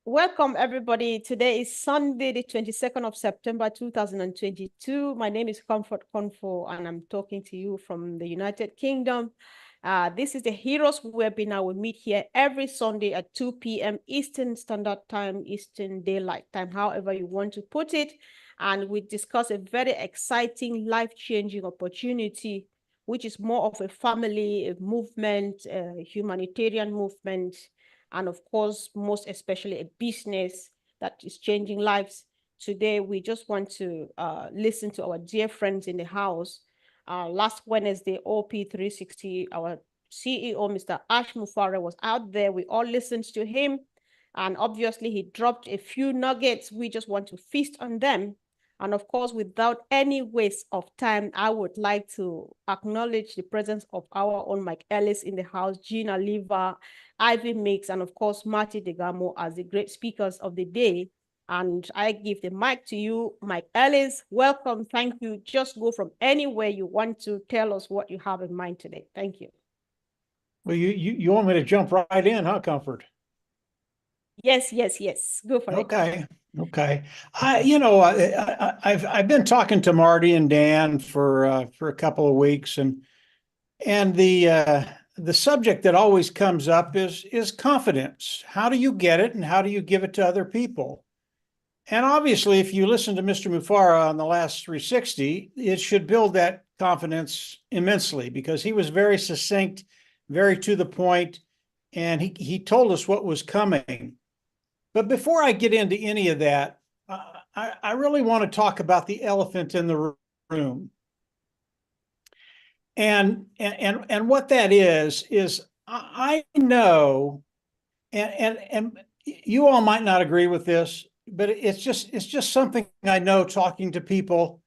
Welcome, everybody. Today is Sunday, the 22nd of September, 2022. My name is Comfort Confo, and I'm talking to you from the United Kingdom. This is the Heroes webinar. We meet here every Sunday at 2 p.m. Eastern Standard Time, Eastern Daylight Time, however you want to put it. And we discuss a very exciting, life-changing opportunity, which is more of a family, a movement, a humanitarian movement, and of course, most especially a business that is changing lives. Today, we just want to listen to our dear friends in the house. Last Wednesday, OP360, our CEO, Mr. Ash Mufara, was out there. We all listened to him. And obviously, he dropped a few nuggets. We just want to feast on them. And of course, without any waste of time, I would like to acknowledge the presence of our own Mike Ellis in the house, Gina Liva, Ivy Mix, and of course, Marty Degamo as the great speakers of the day. And I give the mic to you, Mike Ellis. Welcome. Thank you. Just go from anywhere you want to tell us what you have in mind today. Thank you. Well, you want me to jump right in, huh, Comfort? Yes. Go for it. Okay. I've been talking to Marty and Dan for a couple of weeks, and the subject that always comes up is confidence. How do you get it, and how do you give it to other people? And obviously, if you listen to Mr. Mufara on the last 360, it should build that confidence immensely because he was very succinct, very to the point, and he told us what was coming. But before I get into any of that, I really want to talk about the elephant in the room. And what that is I know, and you all might not agree with this, but it's just something I know talking to people.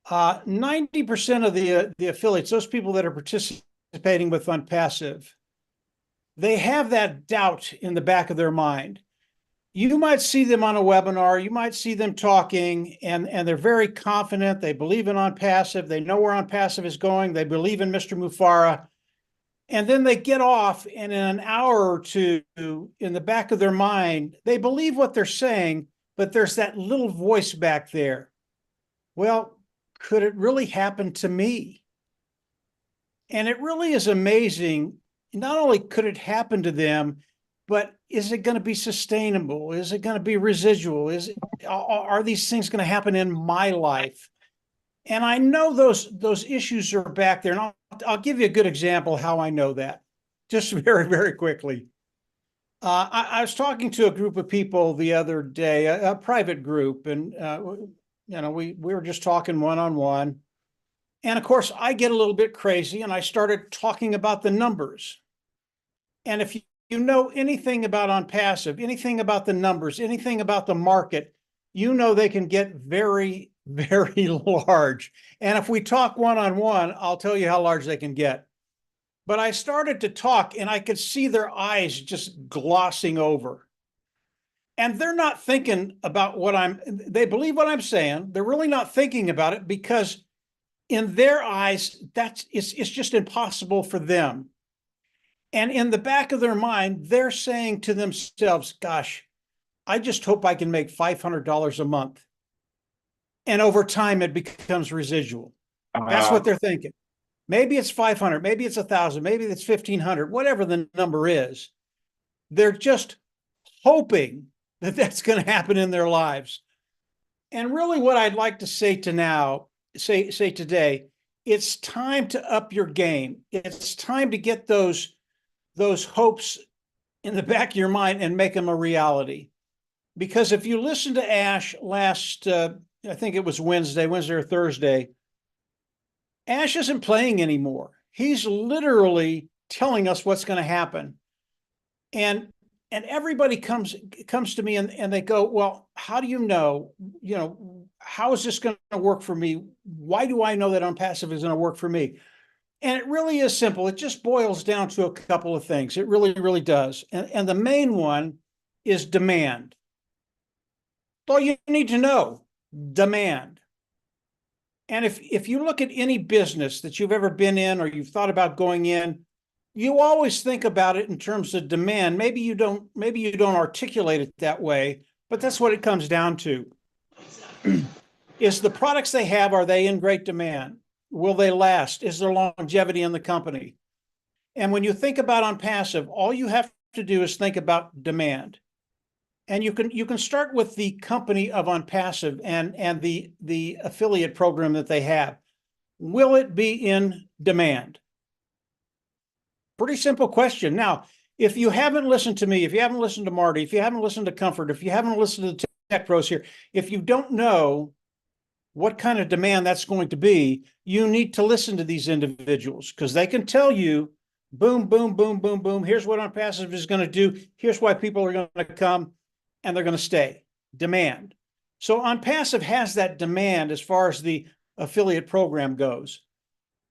90% of the affiliates, those people that are participating with Unpassive, they have that doubt in the back of their mind. You might see them on a webinar, you might see them talking, and they're very confident. They believe in Unpassive. They know where Unpassive is going. They believe in Mr. Mufara. And then they get off, and in an hour or two, in the back of their mind, they believe what they're saying, but there's that little voice back there. Well, could it really happen to me? And it really is amazing. Not only could it happen to them, but is it going to be sustainable? Is it going to be residual? Are these things going to happen in my life? And I know those issues are back there. And I'll give you a good example how I know that, just very quickly. I was talking to a group of people the other day, a private group, and we were just talking one-on-one. And of course, I get a little bit crazy, and I started talking about the numbers. And if you know anything about Unpassive, anything about the numbers, anything about the market, you know they can get very large. And if we talk one-on-one, I'll tell you how large they can get. But I started to talk, and I could see their eyes just glossing over. And they're not thinking about they believe what I'm saying. They're really not thinking about it because in their eyes, it's just impossible for them. And in the back of their mind, they're saying to themselves, gosh, I just hope I can make $500 a month. And over time, it becomes residual. That's what they're thinking. Maybe it's 500, maybe it's 1,000, maybe it's 1,500, whatever the number is. They're just hoping that that's going to happen in their lives. And really what I'd like to say today, it's time to up your game. It's time to get those hopes in the back of your mind and make them a reality. Because if you listen to Ash last, I think it was Wednesday or Thursday, Ash isn't playing anymore. He's literally telling us what's going to happen. And everybody comes to me and they go, well, how do you know, how is this going to work for me? Why do I know that Unpassive is going to work for me? And it really is simple. It just boils down to a couple of things. It really does. And the main one is demand. All you need to know, demand. And if you look at any business that you've ever been in or you've thought about going in, you always think about it in terms of demand. Maybe you don't articulate it that way, but that's what it comes down to. Is the products they have, are they in great demand? Will they last? Is there longevity in the company? And when you think about on passive, all you have to do is think about demand. And you can start with the company of on passive and the affiliate program that they have. Will it be in demand? Pretty simple question. Now, if you haven't listened to me, if you haven't listened to Marty, if you haven't listened to Comfort, if you haven't listened to the tech pros here, if you don't know what kind of demand that's going to be, you need to listen to these individuals because they can tell you, boom, boom, boom, boom, boom. Here's what on passive is going to do. Here's why people are going to come and they're going to stay. Demand. So on passive has that demand as far as the affiliate program goes,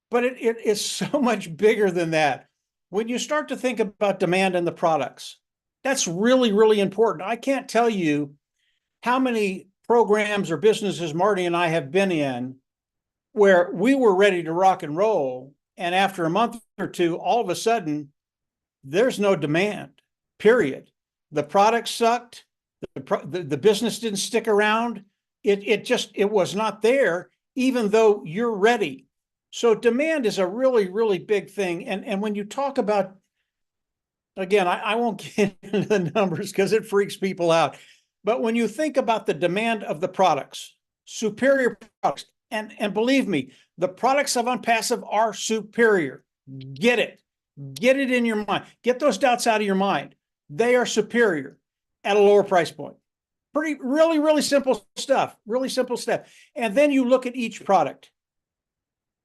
but it is so much bigger than that. When you start to think about demand in the products, that's really, really important. I can't tell you how many programs or businesses Marty and I have been in where we were ready to rock and roll. And after a month or two, all of a sudden, there's no demand, period. The product sucked. The business didn't stick around. It was not there, even though you're ready. So demand is a really, really big thing. And when you talk about, again, I won't get into the numbers because it freaks people out. But when you think about the demand of the products, superior products, and believe me, the products of OnPassive are superior. Get it. Get it in your mind. Get those doubts out of your mind. They are superior at a lower price point. Really, really simple stuff. Really simple stuff. And then you look at each product.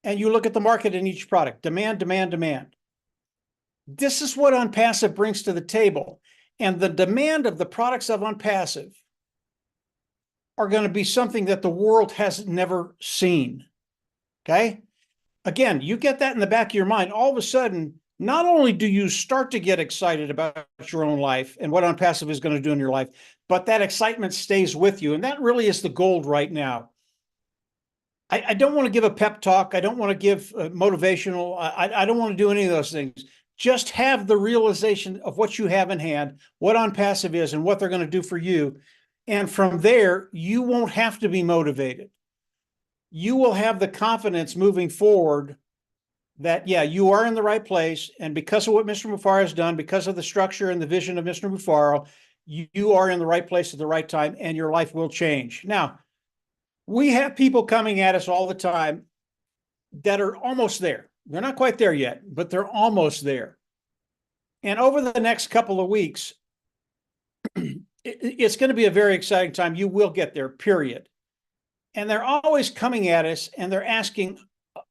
And you look at the market in each product. Demand, demand, demand. This is what OnPassive brings to the table. And the demand of the products of OnPassive are going to be something that the world has never seen. Okay? Again, you get that in the back of your mind. All of a sudden, not only do you start to get excited about your own life and what OnPassive is going to do in your life, but that excitement stays with you. And that really is the gold right now. I don't want to give a pep talk. I don't want to give motivational. I don't want to do any of those things. Just have the realization of what you have in hand, what OnPassive is, and what they're going to do for you. And from there, you won't have to be motivated. You will have the confidence moving forward that, yeah, you are in the right place. And because of what Mr. Mufaro has done, because of the structure and the vision of Mr. Mufaro, you are in the right place at the right time, and your life will change. Now, we have people coming at us all the time that are almost there. They're not quite there yet, but they're almost there. And over the next couple of weeks, it's going to be a very exciting time. You will get there, period. And they're always coming at us and they're asking,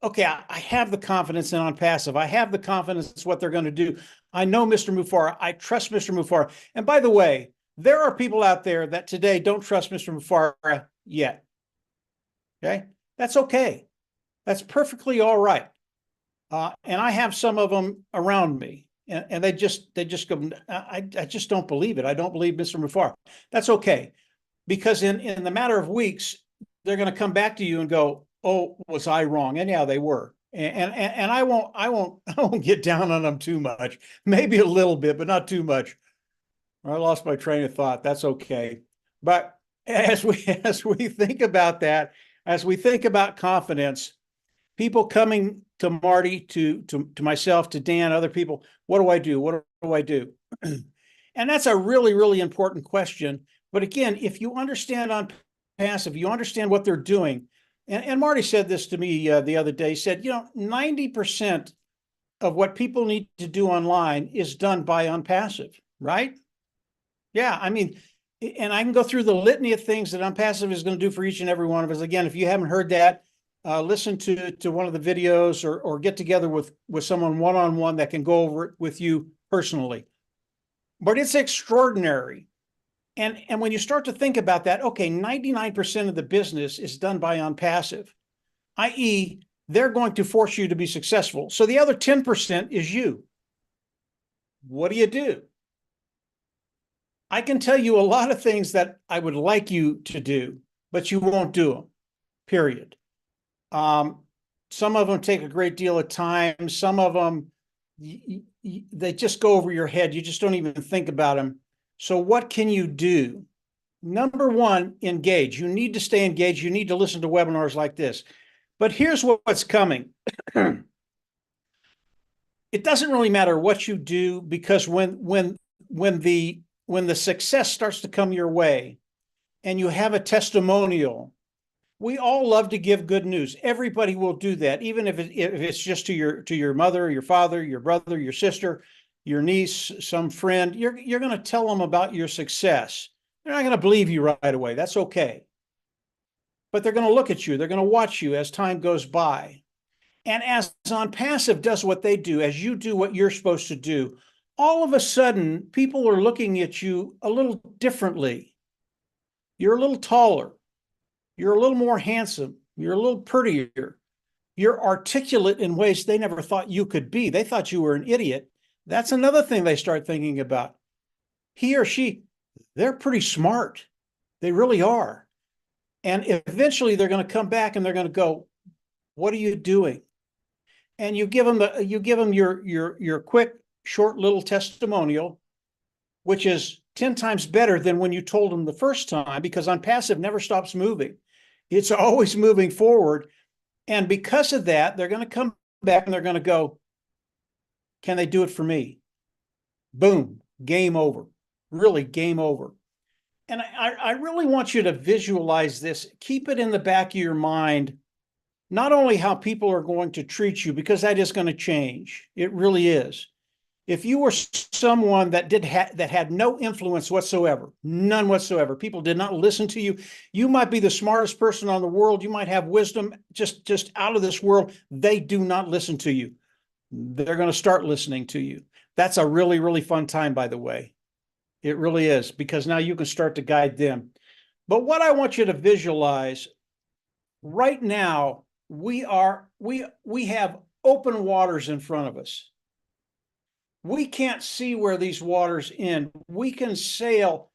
okay, I have the confidence in OnPassive. I have the confidence what they're going to do. I know Mr. Mufaro. I trust Mr. Mufaro. And by the way, there are people out there that today don't trust Mr. Mufaro yet. Okay, that's okay. That's perfectly all right. And I have some of them around me, and they just go, I just don't believe it. I don't believe Mr. Mufaro. That's okay, because in the matter of weeks, they're going to come back to you and go, "Oh, was I wrong?" And yeah, they were. And I won't get down on them too much. Maybe a little bit, but not too much. I lost my train of thought. That's okay. But as we think about that, as we think about confidence, people coming to Marty, to myself, to Dan, other people, what do I do? What do I do? And that's a really, really important question. But again, if you understand OnPassive, you understand what they're doing. And Marty said this to me the other day. He said, 90% of what people need to do online is done by OnPassive, right? Yeah, I mean, and I can go through the litany of things that OnPassive is going to do for each and every one of us. Again, if you haven't heard that, listen to one of the videos or get together with someone one-on-one that can go over it with you personally. But it's extraordinary. And when you start to think about that, okay, 99% of the business is done by OnPassive, i.e., they're going to force you to be successful. So the other 10% is you. What do you do? I can tell you a lot of things that I would like you to do, but you won't do them, period. Some of them take a great deal of time. Some of them, they just go over your head. You just don't even think about them. So what can you do? Number one, engage. You need to stay engaged. You need to listen to webinars like this. But here's what's coming. It doesn't really matter what you do, because when the success starts to come your way and you have a testimonial, we all love to give good news. Everybody will do that, even if it's just to your mother, your father, your brother, your sister, your niece, some friend. You're going to tell them about your success. They're not going to believe you right away. That's okay. But they're going to look at you. They're going to watch you as time goes by. And as On Passive does what they do, as you do what you're supposed to do, all of a sudden, people are looking at you a little differently. You're a little taller. You're a little more handsome. You're a little prettier. You're articulate in ways they never thought you could be. They thought you were an idiot. That's another thing they start thinking about. He or she, they're pretty smart. They really are. And eventually they're going to come back and they're going to go, what are you doing? And you give them your quick, short little testimonial, which is 10 times better than when you told them the first time, because On Passive never stops moving. It's always moving forward. And because of that, they're going to come back and they're going to go, can they do it for me? Boom, game over. Really, game over. And I really want you to visualize this. Keep it in the back of your mind, not only how people are going to treat you, because that is going to change. It really is. If you were someone that had no influence whatsoever, none whatsoever, people did not listen to you, you might be the smartest person on the world, you might have wisdom just out of this world, they do not listen to you. They're going to start listening to you. That's a really, really fun time, by the way. It really is, because now you can start to guide them. But what I want you to visualize right now, we have open waters in front of us. We can't see where these waters end. We can sail,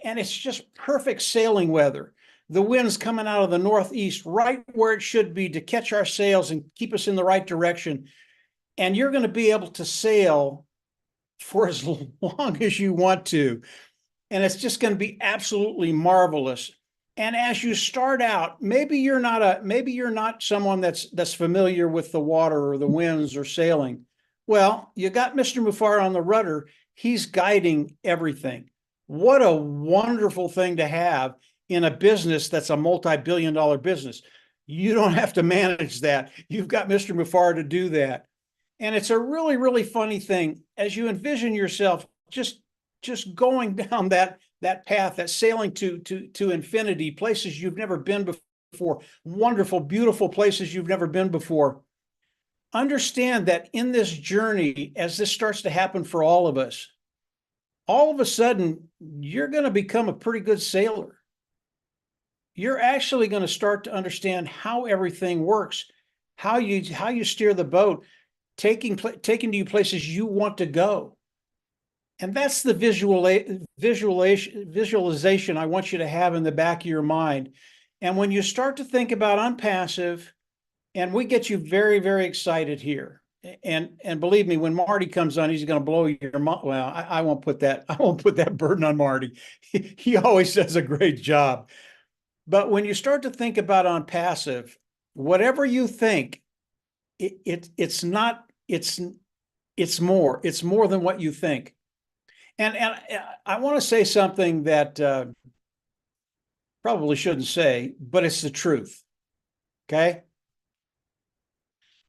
and it's just perfect sailing weather. The wind's coming out of the northeast, right where it should be, to catch our sails and keep us in the right direction. And you're going to be able to sail for as long as you want to. And it's just going to be absolutely marvelous. And as you start out, maybe you're not someone that's familiar with the water or the winds or sailing. Well, you got Mr. Mufar on the rudder. He's guiding everything. What a wonderful thing to have in a business that's a multi-billion-dollar business. You don't have to manage that. You've got Mr. Mufar to do that. And it's a really, really funny thing as you envision yourself just going down that path, that sailing to infinity, places you've never been before, wonderful, beautiful places you've never been before. Understand that in this journey, as this starts to happen for all of us, all of a sudden, you're going to become a pretty good sailor. You're actually going to start to understand how everything works, how you steer the boat, taking you places you want to go. And that's the visualization I want you to have in the back of your mind. And when you start to think about On Passive, and we get you very, very excited here. And believe me, when Marty comes on, he's going to blow your mind. Well, I won't put that burden on Marty. He always does a great job. But when you start to think about On Passive, whatever you think, it's more than what you think. And I want to say something that probably shouldn't say, but it's the truth. Okay.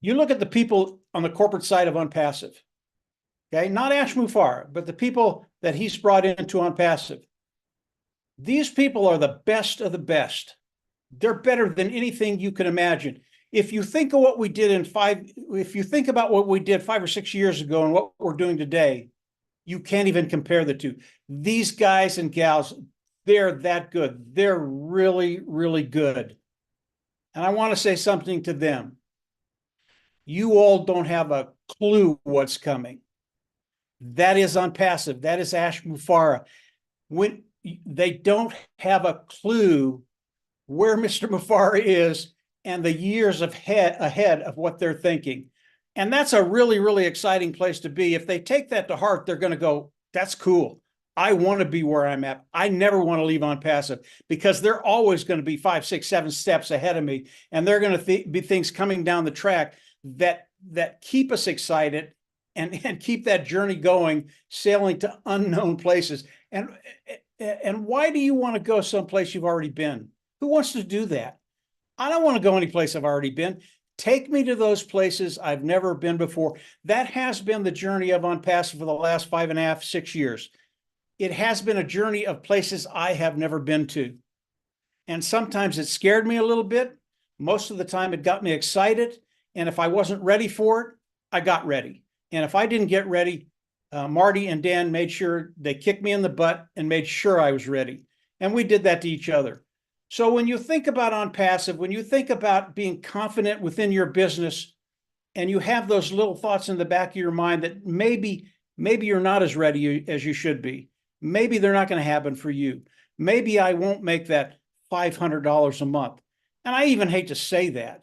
You look at the people on the corporate side of On Passive, okay? Not Ash Mufar, but the people that he's brought into On Passive. These people are the best of the best. They're better than anything you can imagine. If you think of what we did if you think about what we did 5 or 6 years ago and what we're doing today, you can't even compare the two. These guys and gals, they're that good. They're really, really good. And I want to say something to them. You all don't have a clue what's coming. That is On Passive. That is Ash Mufara. When they don't have a clue where Mr. Mufara is and the years ahead of what they're thinking. And that's a really, really exciting place to be. If they take that to heart, they're going to go, that's cool. I want to be where I'm at. I never want to leave on passive, because they're always going to be 5, 6, 7 steps ahead of me. And they're going to be things coming down the track that keep us excited and keep that journey going, sailing to unknown places. And why do you want to go someplace you've already been? Who wants to do that? I don't want to go any place I've already been. Take me to those places I've never been before. That has been the journey of OnPassive for the last 5.5, 6 years. It has been a journey of places I have never been to. And sometimes it scared me a little bit. Most of the time it got me excited. And if I wasn't ready for it, I got ready. And if I didn't get ready, Marty and Dan made sure they kicked me in the butt and made sure I was ready. And we did that to each other. So when you think about OnPassive, when you think about being confident within your business, and you have those little thoughts in the back of your mind that maybe you're not as ready as you should be. Maybe they're not going to happen for you. Maybe I won't make that $500 a month. And I even hate to say that.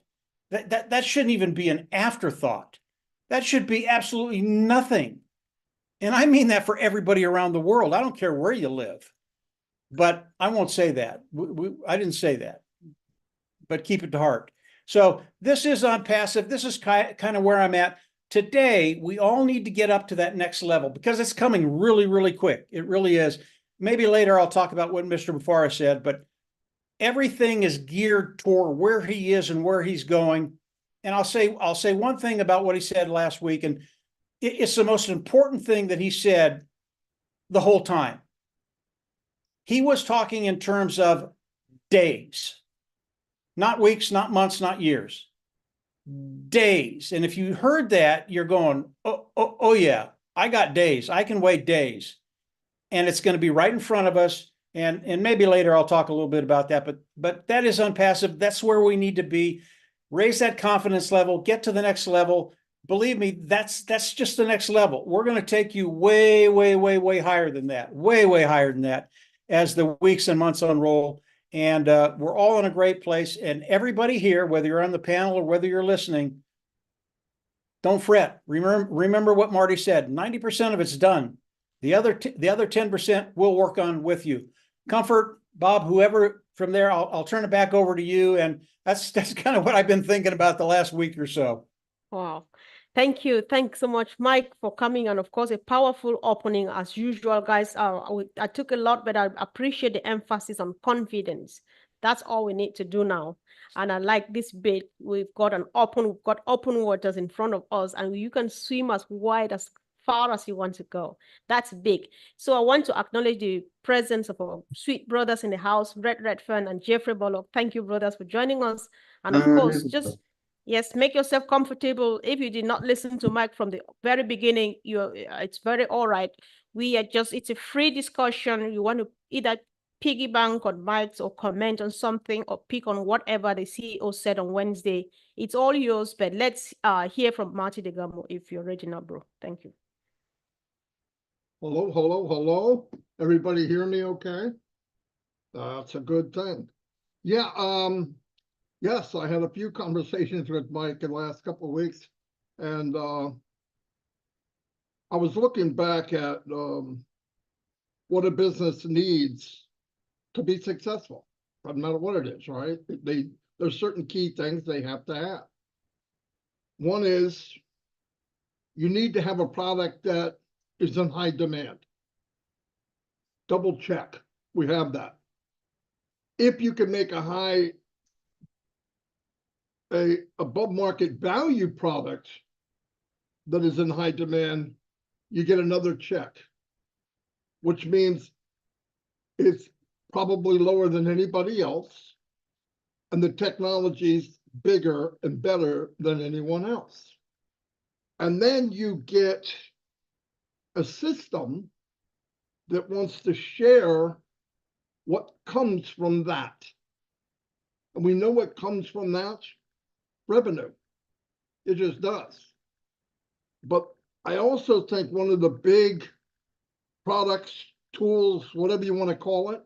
That shouldn't even be an afterthought. That should be absolutely nothing. And I mean that for everybody around the world. I don't care where you live. But I won't say that. I didn't say that. But keep it to heart. So this is OnPassive. This is kind of where I'm at. Today, we all need to get up to that next level because it's coming really, really quick. It really is. Maybe later I'll talk about what Mr. Bufara said, but everything is geared toward where he is and where he's going. And I'll say one thing about what he said last week, and it's the most important thing that he said the whole time. He was talking in terms of days, not weeks, not months, not years, days. And if you heard that, you're going, oh yeah, I got days. I can wait days. And it's going to be right in front of us. And maybe later I'll talk a little bit about that, but that is OnPassive. That's where we need to be. Raise that confidence level, get to the next level. Believe me, that's just the next level. We're going to take you way, way, way, way higher than that, way, way higher than that as the weeks and months unroll. And we're all in a great place. And everybody here, whether you're on the panel or whether you're listening, don't fret. Remember what Marty said. 90% of it's done. The other 10% we'll work on with you. Comfort, Bob, whoever from there, I'll turn it back over to you. And that's kind of what I've been thinking about the last week or so. Wow. Thank you. Thanks so much, Mike, for coming. And of course, a powerful opening as usual, guys. I took a lot, but I appreciate the emphasis on confidence. That's all we need to do now. And I like this bit. We've got open waters in front of us, and you can swim as wide as far as you want to go. That's big. So I want to acknowledge the presence of our sweet brothers in the house, Red Redfern and Jeffrey Bullock. Thank you, brothers, for joining us. And of course, yes, make yourself comfortable. If you did not listen to Mike from the very beginning, it's very all right. It's a free discussion. You want to either piggyback on Mike's or comment on something or pick on whatever the CEO said on Wednesday. It's all yours, but let's hear from Marty DeGamo if you're ready now, bro. Thank you. Hello. Everybody hear me okay? That's a good thing. Yeah, yes, I had a few conversations with Mike in the last couple of weeks, and I was looking back at what a business needs to be successful, no matter what it is, right? There's certain key things they have to have. One is you need to have a product that is in high demand. Double check, we have that. If you can make a above market value product that is in high demand, you get another check, which means it's probably lower than anybody else, and the technology's bigger and better than anyone else. And then you get a system that wants to share what comes from that. And we know what comes from that: revenue. It just does. But I also think one of the big products, tools, whatever you want to call it,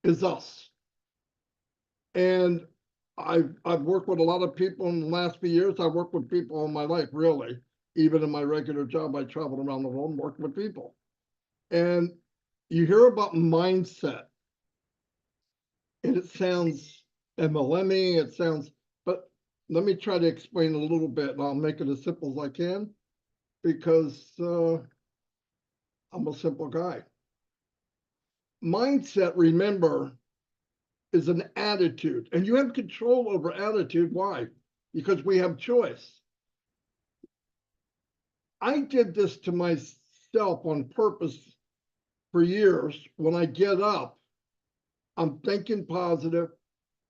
is us. And I've worked with a lot of people in the last few years. I've worked with people all my life, really. Even in my regular job, I traveled around the world and worked with people. And you hear about mindset, and it sounds MLM-y, it sounds, but let me try to explain a little bit, and I'll make it as simple as I can, because I'm a simple guy. Mindset, remember, is an attitude, and you have control over attitude. Why? Because we have choice. I did this to myself on purpose for years. When I get up, I'm thinking positive.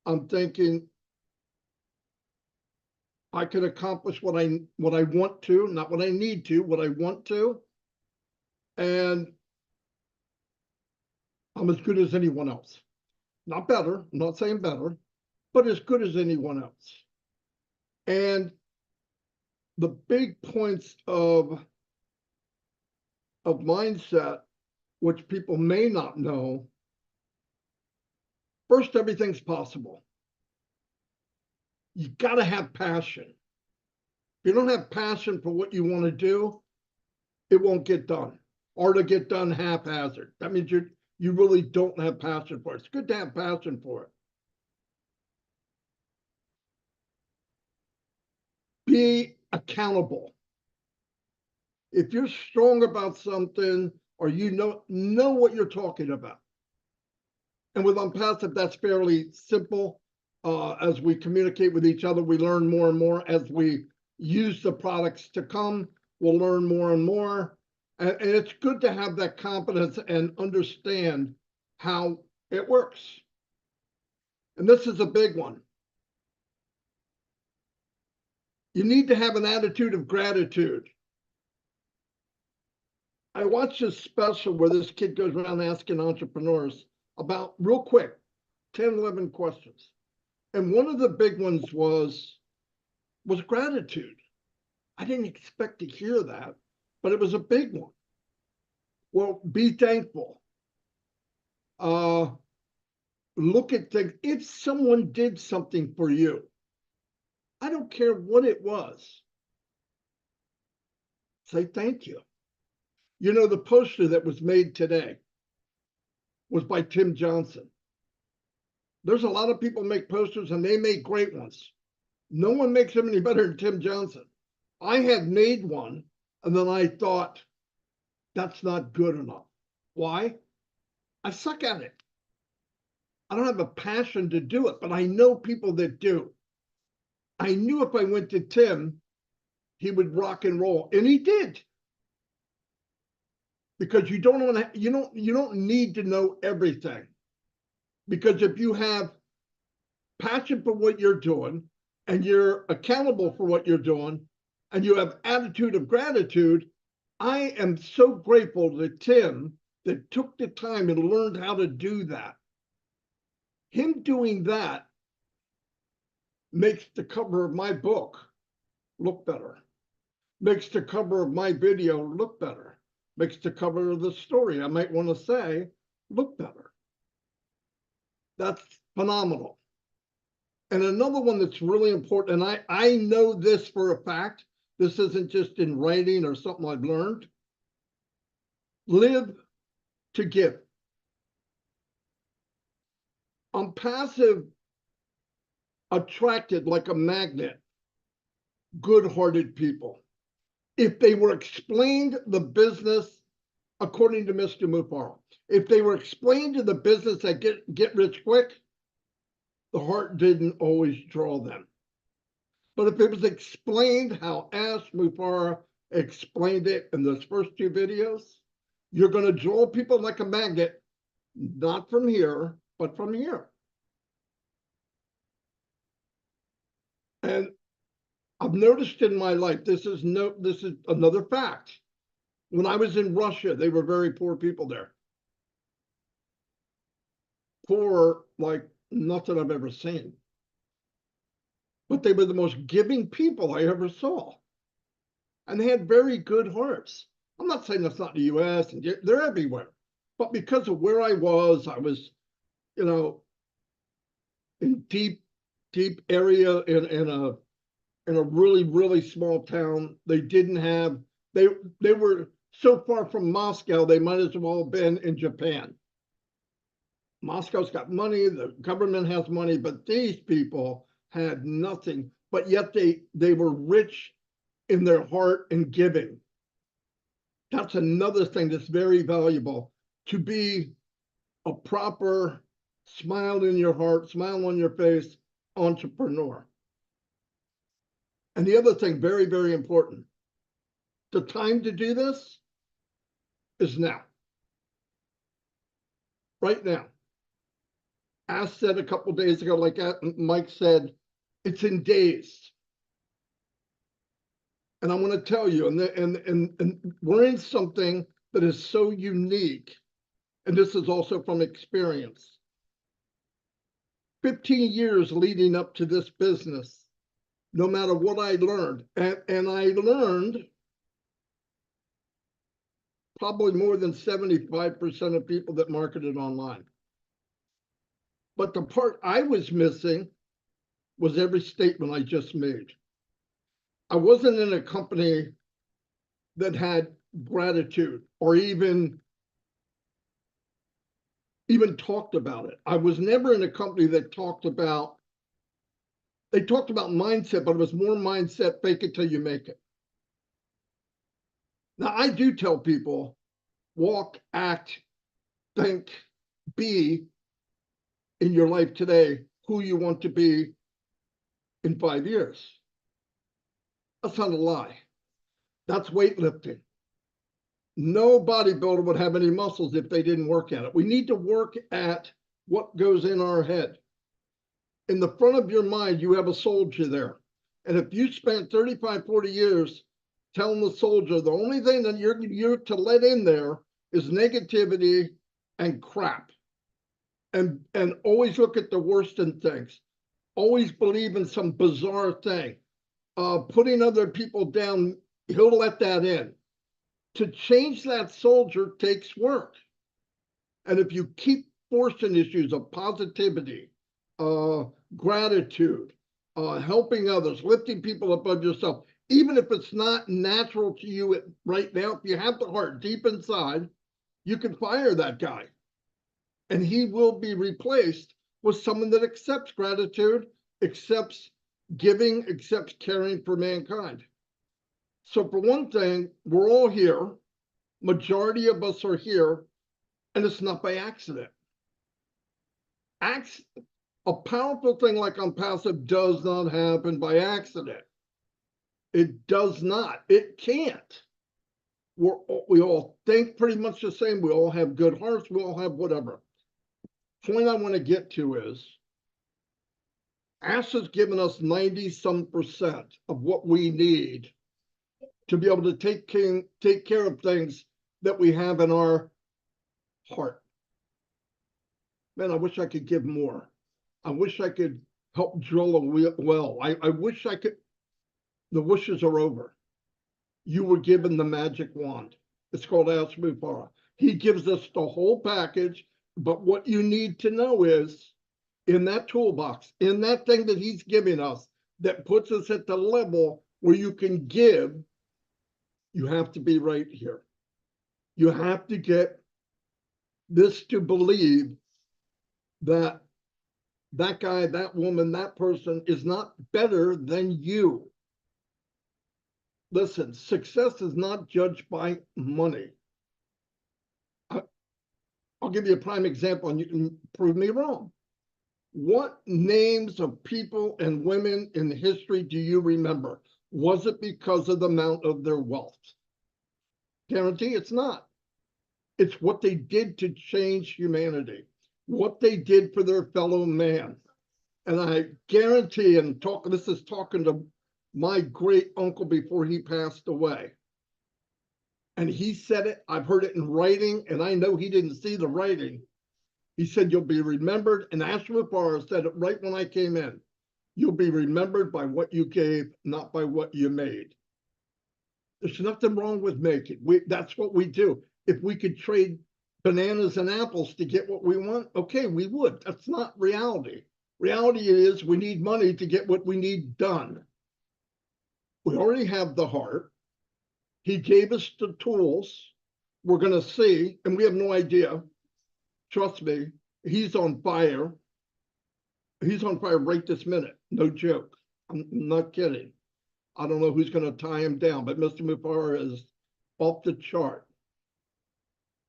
I'm thinking I can accomplish what I want to, not what I need to, what I want to. And I'm as good as anyone else. Not better, I'm not saying better, but as good as anyone else. And the big points of mindset, which people may not know, first, everything's possible. You got to have passion. If you don't have passion for what you want to do, it won't get done, or to get done haphazard. That means you really don't have passion for it. It's good to have passion for it. Be accountable. If you're strong about something, or you know what you're talking about. And with Unpassive, that's fairly simple. As we communicate with each other, we learn more and more. As we use the products to come, we'll learn more and more. And it's good to have that confidence and understand how it works. And this is a big one. You need to have an attitude of gratitude. I watched this special where this kid goes around asking entrepreneurs about, real quick, 10, 11 questions. And one of the big ones was gratitude. I didn't expect to hear that, but it was a big one. Well, be thankful. Look at things. If someone did something for you, I don't care what it was, say thank you. You know, the poster that was made today was by Tim Johnson. There's a lot of people make posters and they make great ones. No one makes them any better than Tim Johnson. I had made one and then I thought, that's not good enough. Why? I suck at it. I don't have a passion to do it, but I know people that do. I knew if I went to Tim, he would rock and roll, and he did. Because you don't need to know everything. Because if you have passion for what you're doing, and you're accountable for what you're doing, and you have attitude of gratitude, I am so grateful to Tim that took the time and learned how to do that. Him doing that makes the cover of my book look better, makes the cover of my video look better, makes the cover of the story I might want to say look better. That's phenomenal. And another one that's really important, and I know this for a fact, this isn't just in writing or something I've learned. Live to give. I'm passive, attracted like a magnet, good-hearted people. If they were explained the business, according to Mr. Mufaro, if they were explained to the business that get rich quick, the heart didn't always draw them. But if it was explained how Ash Mufaro explained it in those first two videos, you're going to draw people like a magnet, not from here, but from here. And I've noticed in my life, this is another fact. When I was in Russia, they were very poor people there. Poor like nothing I've ever seen. But they were the most giving people I ever saw. And they had very good hearts. I'm not saying that's not the US, and they're everywhere. But because of where I was, in deep deep area in a really, really small town. They didn't have, they were so far from Moscow, they might as well have been in Japan. Moscow's got money, the government has money, but these people had nothing, but yet they were rich in their heart and giving. That's another thing that's very valuable, to be a proper smile in your heart, smile on your face entrepreneur. And the other thing, very, very important, the time to do this is now. Right now. As said a couple of days ago, like Mike said, it's in days. And I want to tell you, and we're in something that is so unique, and this is also from experience. 15 years leading up to this business, no matter what I learned, and I learned probably more than 75% of people that marketed online. But the part I was missing was every statement I just made. I wasn't in a company that had gratitude or even talked about it. I was never in a company that talked about, they talked about mindset, but it was more mindset, fake it till you make it. Now, I do tell people, walk, act, think, be in your life today who you want to be in 5 years. That's not a lie. That's weightlifting. No bodybuilder would have any muscles if they didn't work at it. We need to work at what goes in our head. In the front of your mind, you have a soldier there. And if you spent 35, 40 years telling the soldier the only thing that you're to let in there is negativity and crap, and always look at the worst in things, always believe in some bizarre thing, putting other people down, he'll let that in. To change that soldier takes work. And if you keep forcing issues of positivity, gratitude, helping others, lifting people above yourself, even if it's not natural to you right now, if you have the heart deep inside, you can fire that guy. And he will be replaced with someone that accepts gratitude, accepts giving, accepts caring for mankind. So for one thing, we're all here. Majority of us are here, and it's not by accident. A powerful thing like On Passive does not happen by accident. It does not. It can't. We all think pretty much the same. We all have good hearts. We all have whatever. Point I want to get to is, Ash has given us 90-some% of what we need to be able to take care of things that we have in our heart. Man, I wish I could give more. I wish I could help drill a well. I wish I could. The wishes are over. You were given the magic wand. It's called Ash Mufara. He gives us the whole package, but what you need to know is, in that toolbox, in that thing that he's giving us, that puts us at the level where you can give, you have to be right here. You have to get this to believe that that guy, that woman, that person is not better than you. Listen, success is not judged by money. I'll give you a prime example and you can prove me wrong. What names of people and women in history do you remember? Was it because of the amount of their wealth? Guarantee it's not. It's what they did to change humanity, what they did for their fellow man. And I guarantee, and this is talking to my great uncle before he passed away. And he said it, I've heard it in writing, and I know he didn't see the writing. He said, you'll be remembered, and Ash Mufara said it right when I came in. You'll be remembered by what you gave, not by what you made. There's nothing wrong with making. That's what we do. If we could trade bananas and apples to get what we want, okay, we would. That's not reality. Reality is we need money to get what we need done. We already have the heart. He gave us the tools. We're going to see, and we have no idea. Trust me, he's on fire. He's on fire right this minute. No joke. I'm not kidding. I don't know who's going to tie him down, but Mr. Mufara is off the chart.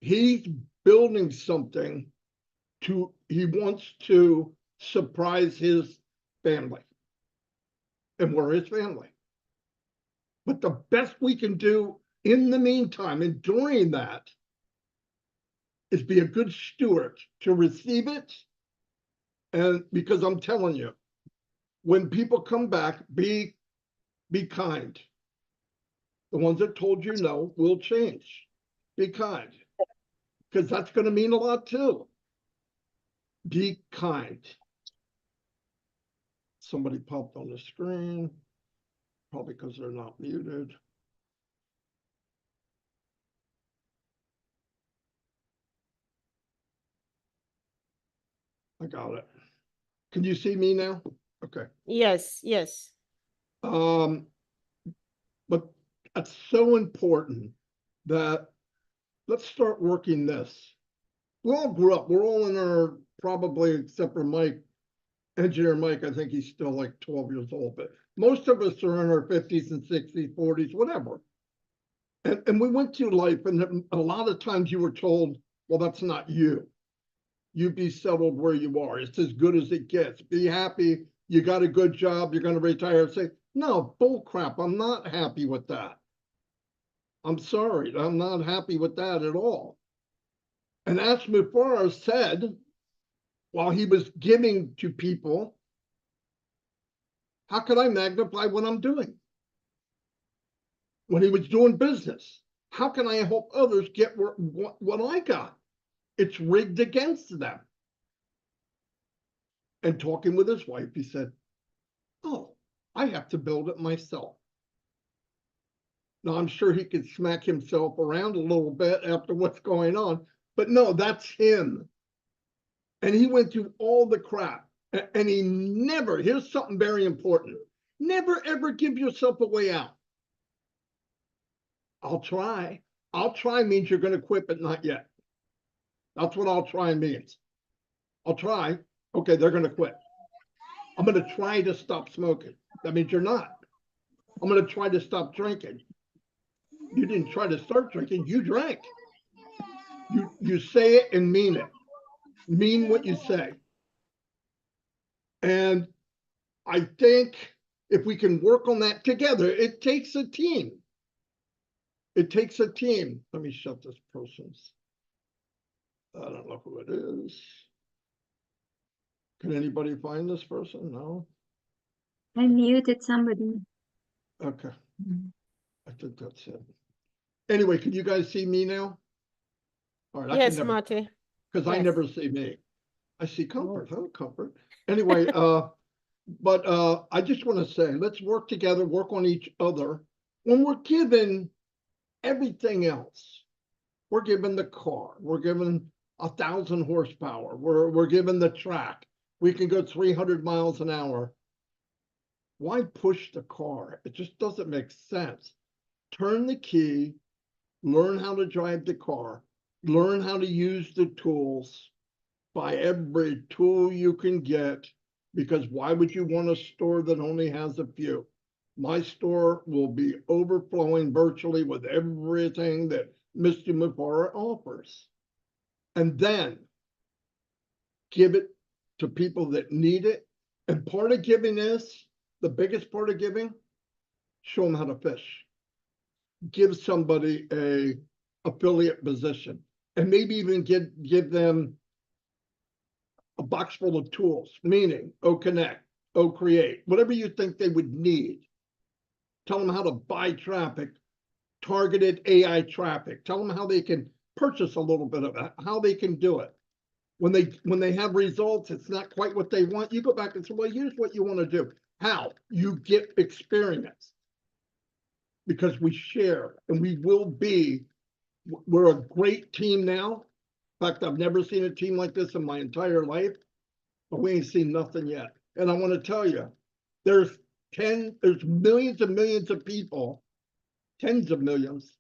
He's building something he wants to surprise his family. And we're his family. But the best we can do in the meantime and during that is be a good steward to receive it. And because I'm telling you, when people come back, be kind. The ones that told you no will change. Be kind. Because that's going to mean a lot too. Be kind. Somebody popped on the screen, probably because they're not muted. I got it. Can you see me now? Okay. Yes, yes. But it's so important that let's start working this. We all grew up. We're all in our, probably except for Mike, engineer Mike, I think he's still like 12 years old, but most of us are in our 50s and 60s, 40s, whatever. And we went through life, and a lot of times you were told, well, that's not you. You be settled where you are. It's as good as it gets. Be happy. You got a good job. You're going to retire. Say, no, bull crap. I'm not happy with that. I'm sorry. I'm not happy with that at all. And as Mufara said, while he was giving to people, how could I magnify what I'm doing? When he was doing business, how can I help others get what I got? It's rigged against them. And talking with his wife, he said, oh, I have to build it myself. Now, I'm sure he could smack himself around a little bit after what's going on, but no, that's him. And he went through all the crap, and he never, here's something very important, never ever give yourself a way out. I'll try. I'll try means you're going to quit, but not yet. That's what I'll try means. I'll try. Okay, they're going to quit. I'm going to try to stop smoking. That means you're not. I'm going to try to stop drinking. You didn't try to start drinking, you drank. You say it and mean it. Mean what you say. And I think if we can work on that together, it takes a team. It takes a team. Let me shut this person's. I don't know who it is. Can anybody find this person? No? I muted somebody. Okay. I think that's it. Anyway, can you guys see me now? All right. Yes, Marty. Because I Yes. never see me. I see comfort, huh? Comfort. Anyway, but I just want to say, let's work together, work on each other. When we're given everything else, we're given the car, we're given 1,000 horsepower, we're given the track. We can go 300 miles an hour. Why push the car? It just doesn't make sense. Turn the key, learn how to drive the car, learn how to use the tools. Buy every tool you can get, because why would you want a store that only has a few? My store will be overflowing virtually with everything that Mr. Mufara offers. And then give it to people that need it. And part of giving is, the biggest part of giving, show them how to fish. Give somebody a affiliate position, and maybe even give them a box full of tools, meaning Connect, Create, whatever you think they would need. Tell them how to buy traffic, targeted AI traffic. Tell them how they can purchase a little bit of it, how they can do it. When they have results, it's not quite what they want. You go back and say, well, here's what you want to do. How? You get experience. Because we share, and we're a great team now. In fact, I've never seen a team like this in my entire life. but we ain't seen nothing yet. And I want to tell you, there's millions and millions of people, tens of millions,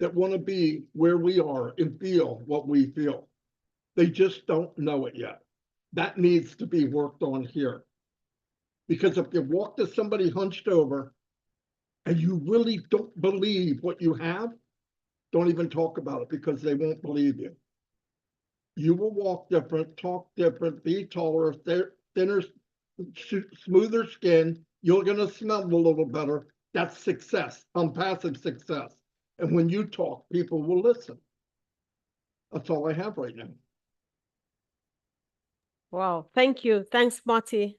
that want to be where we are and feel what we feel. They just don't know it yet. That needs to be worked on here. Because if you walk to somebody hunched over and you really don't believe what you have, don't even talk about it because they won't believe you. You will walk different, talk different, be taller, thinner, smoother skin. You're going to smell a little better. That's success, passive success. And when you talk, people will listen. That's all I have right now. Wow. Thank you. Thanks, Marty.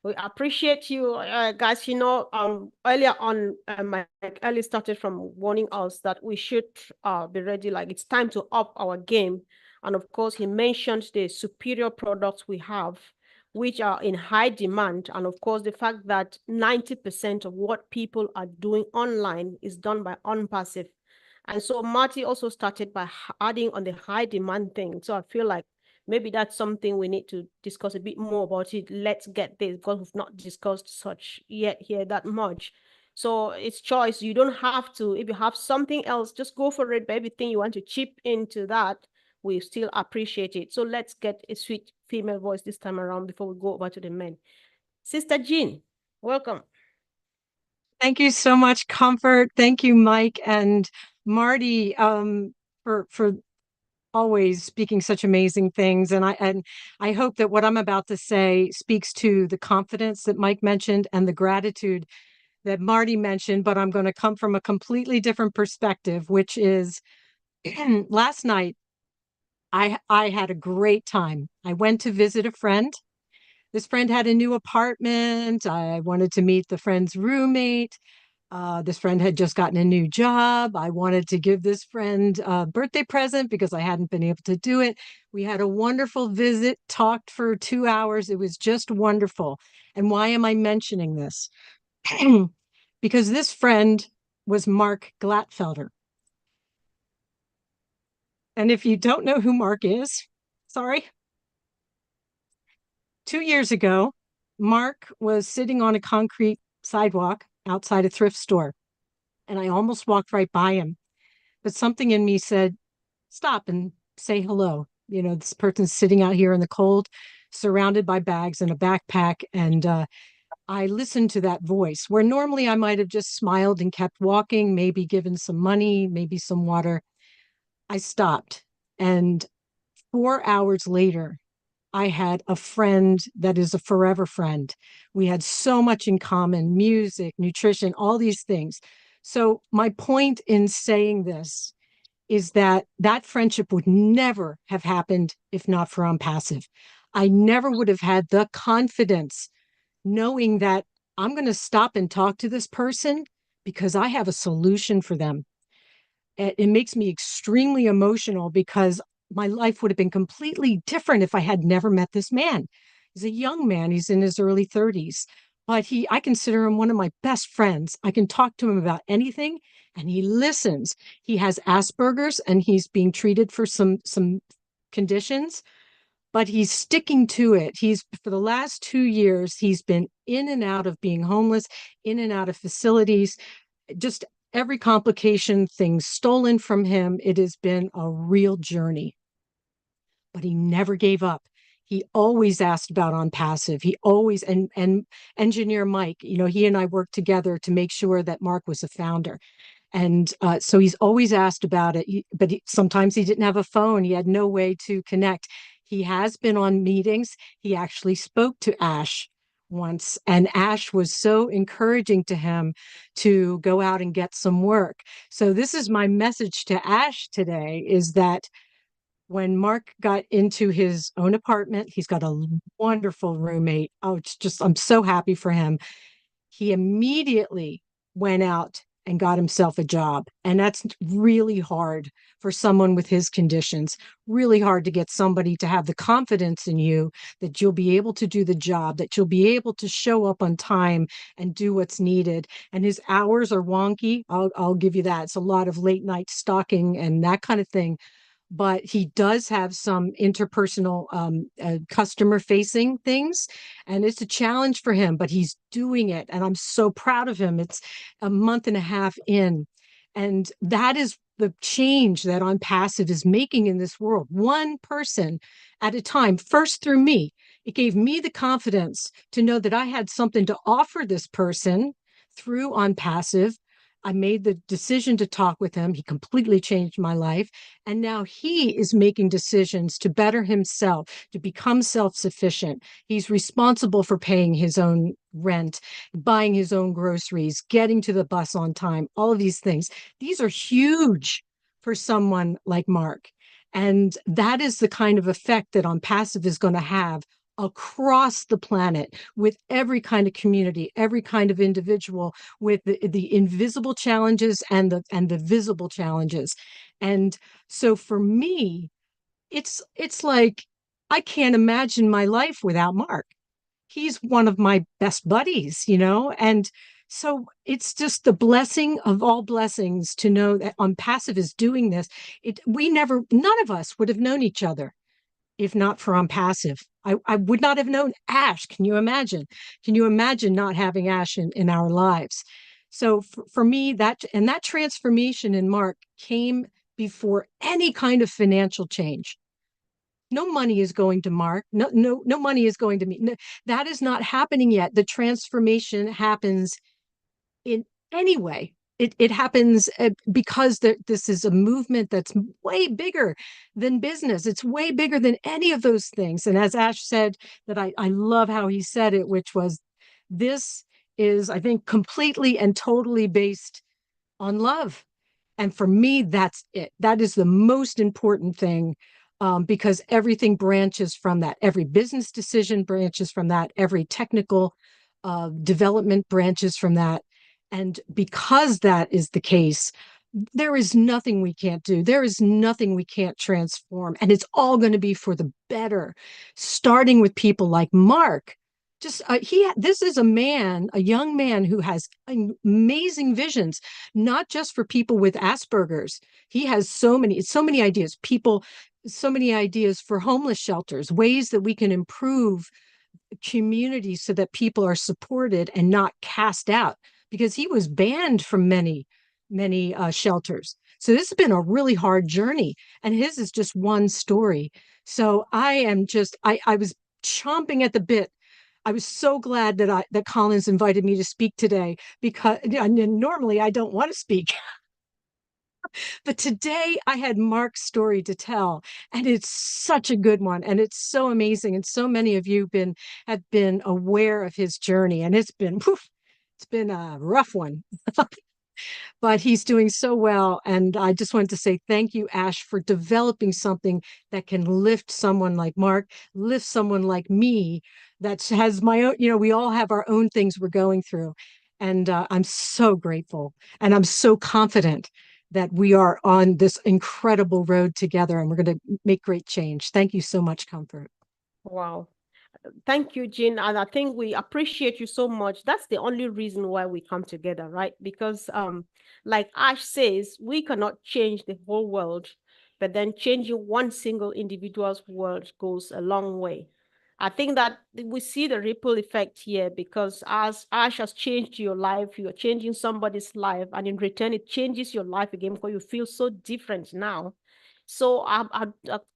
We appreciate you, guys. You know, earlier on, Mike early started from warning us that we should be ready. Like it's time to up our game. And of course, he mentioned the superior products we have, which are in high demand. And of course, the fact that 90% of what people are doing online is done by unpassive. And so Marty also started by adding on the high demand thing. So I feel like maybe that's something we need to discuss a bit more about it. Let's get this, because we've not discussed such yet here that much. So it's choice. You don't have to. If you have something else, just go for it. But everything you want to chip into that, we still appreciate it. So let's get a sweet female voice this time around before we go over to the men. Sister Jean, welcome. Thank you so much, Comfort. Thank you, Mike and Marty, for always speaking such amazing things. And I hope that what I'm about to say speaks to the confidence that Mike mentioned and the gratitude that Marty mentioned, but I'm going to come from a completely different perspective, which is last night I had a great time. I went to visit a friend. This friend had a new apartment. I wanted to meet the friend's roommate. This friend had just gotten a new job. I wanted to give this friend a birthday present because I hadn't been able to do it. We had a wonderful visit, talked for 2 hours. It was just wonderful. And why am I mentioning this? Because this friend was Mark Glatfelder. And if you don't know who Mark is, sorry. 2 years ago, Mark was sitting on a concrete sidewalk outside a thrift store, and I almost walked right by him. But something in me said, stop and say hello. You know, this person's sitting out here in the cold, surrounded by bags and a backpack. And I listened to that voice where normally I might have just smiled and kept walking, maybe given some money, maybe some water. I stopped. And 4 hours later, I had a friend that is a forever friend. We had so much in common, music, nutrition, all these things. So my point in saying this is that that friendship would never have happened if not for Passive. I never would have had the confidence knowing that I'm going to stop and talk to this person because I have a solution for them. It makes me extremely emotional because my life would have been completely different if I had never met this man. He's a young man. He's in his early 30s, but I consider him one of my best friends. I can talk to him about anything and he listens. He has Asperger's and he's being treated for some conditions, but he's sticking to it. He's for the last 2 years, he's been in and out of being homeless, in and out of facilities, just every complication, things stolen from him. It has been a real journey, but he never gave up. He always asked about Passive. He always, and engineer Mike, you know, he and I worked together to make sure that Mark was a founder. And so he's always asked about it, but sometimes he didn't have a phone. He had no way to connect. He has been on meetings. He actually spoke to Ash once, and Ash was so encouraging to him to go out and get some work. So this is my message to Ash today, is that when Mark got into his own apartment, he's got a wonderful roommate. Oh, it's just, I'm so happy for him. He immediately went out and got himself a job. And that's really hard for someone with his conditions, really hard to get somebody to have the confidence in you that you'll be able to do the job, that you'll be able to show up on time and do what's needed. And his hours are wonky. I'll give you that. It's a lot of late night stalking and that kind of thing. but he does have some interpersonal customer facing things, and it's a challenge for him, but he's doing it, and I'm so proud of him. It's a month and a half in, and that is the change that On Passive is making in this world, one person at a time, first through me. It gave me the confidence to know that I had something to offer this person through On Passive. I made the decision to talk with him. He completely changed my life. And now he is making decisions to better himself, to become self-sufficient. He's responsible for paying his own rent, buying his own groceries, getting to the bus on time, all of these things. These are huge for someone like Mark. And that is the kind of effect that On Passive is going to have across the planet, with every kind of community, every kind of individual, with the invisible challenges and the visible challenges. And so for me, it's like I can't imagine my life without Mark. He's one of my best buddies, and so it's just the blessing of all blessings to know that On Passive is doing this. None of us would have known each other if not for On Passive. I would not have known Ash. Can you imagine? Can you imagine not having Ash in our lives? So for me, that transformation in Mark came before any kind of financial change. No money is going to Mark. No money is going to me. No, that is not happening yet. The transformation happens in any way. It happens because this is a movement that's way bigger than business. It's way bigger than any of those things. And as Ash said, that I love how he said it, which was, this is, I think, completely and totally based on love. And for me, that's it. That is the most important thing, because everything branches from that. Every business decision branches from that. Every technical development branches from that. And because that is the case, there is nothing we can't do. There is nothing we can't transform. And it's all going to be for the better, starting with people like Mark. This is a young man who has amazing visions, not just for people with Asperger's. He has so many ideas, so many ideas for homeless shelters, ways that we can improve communities so that people are supported and not cast out, because he was banned from many shelters. So this has been a really hard journey, and his is just one story. So I was chomping at the bit. I was so glad that Collins invited me to speak today, because normally I don't want to speak. But today I had Mark's story to tell, and it's such a good one, and it's so amazing. And so many of you have been aware of his journey, and it's been a rough one. But he's doing so well. And I just wanted to say thank you, Ash, for developing something that can lift someone like Mark, lift someone like me, that has my own, we all have our own things we're going through. And I'm so grateful. And I'm so confident that we are on this incredible road together, and we're going to make great change. Thank you so much, Comfort. Wow. Thank you, Jean. And I think we appreciate you so much. That's the only reason why we come together, right? Because like Ash says, we cannot change the whole world, but then changing one single individual's world goes a long way. I think that we see the ripple effect here, because as Ash has changed your life, you're changing somebody's life, and in return, it changes your life again, because you feel so different now. So I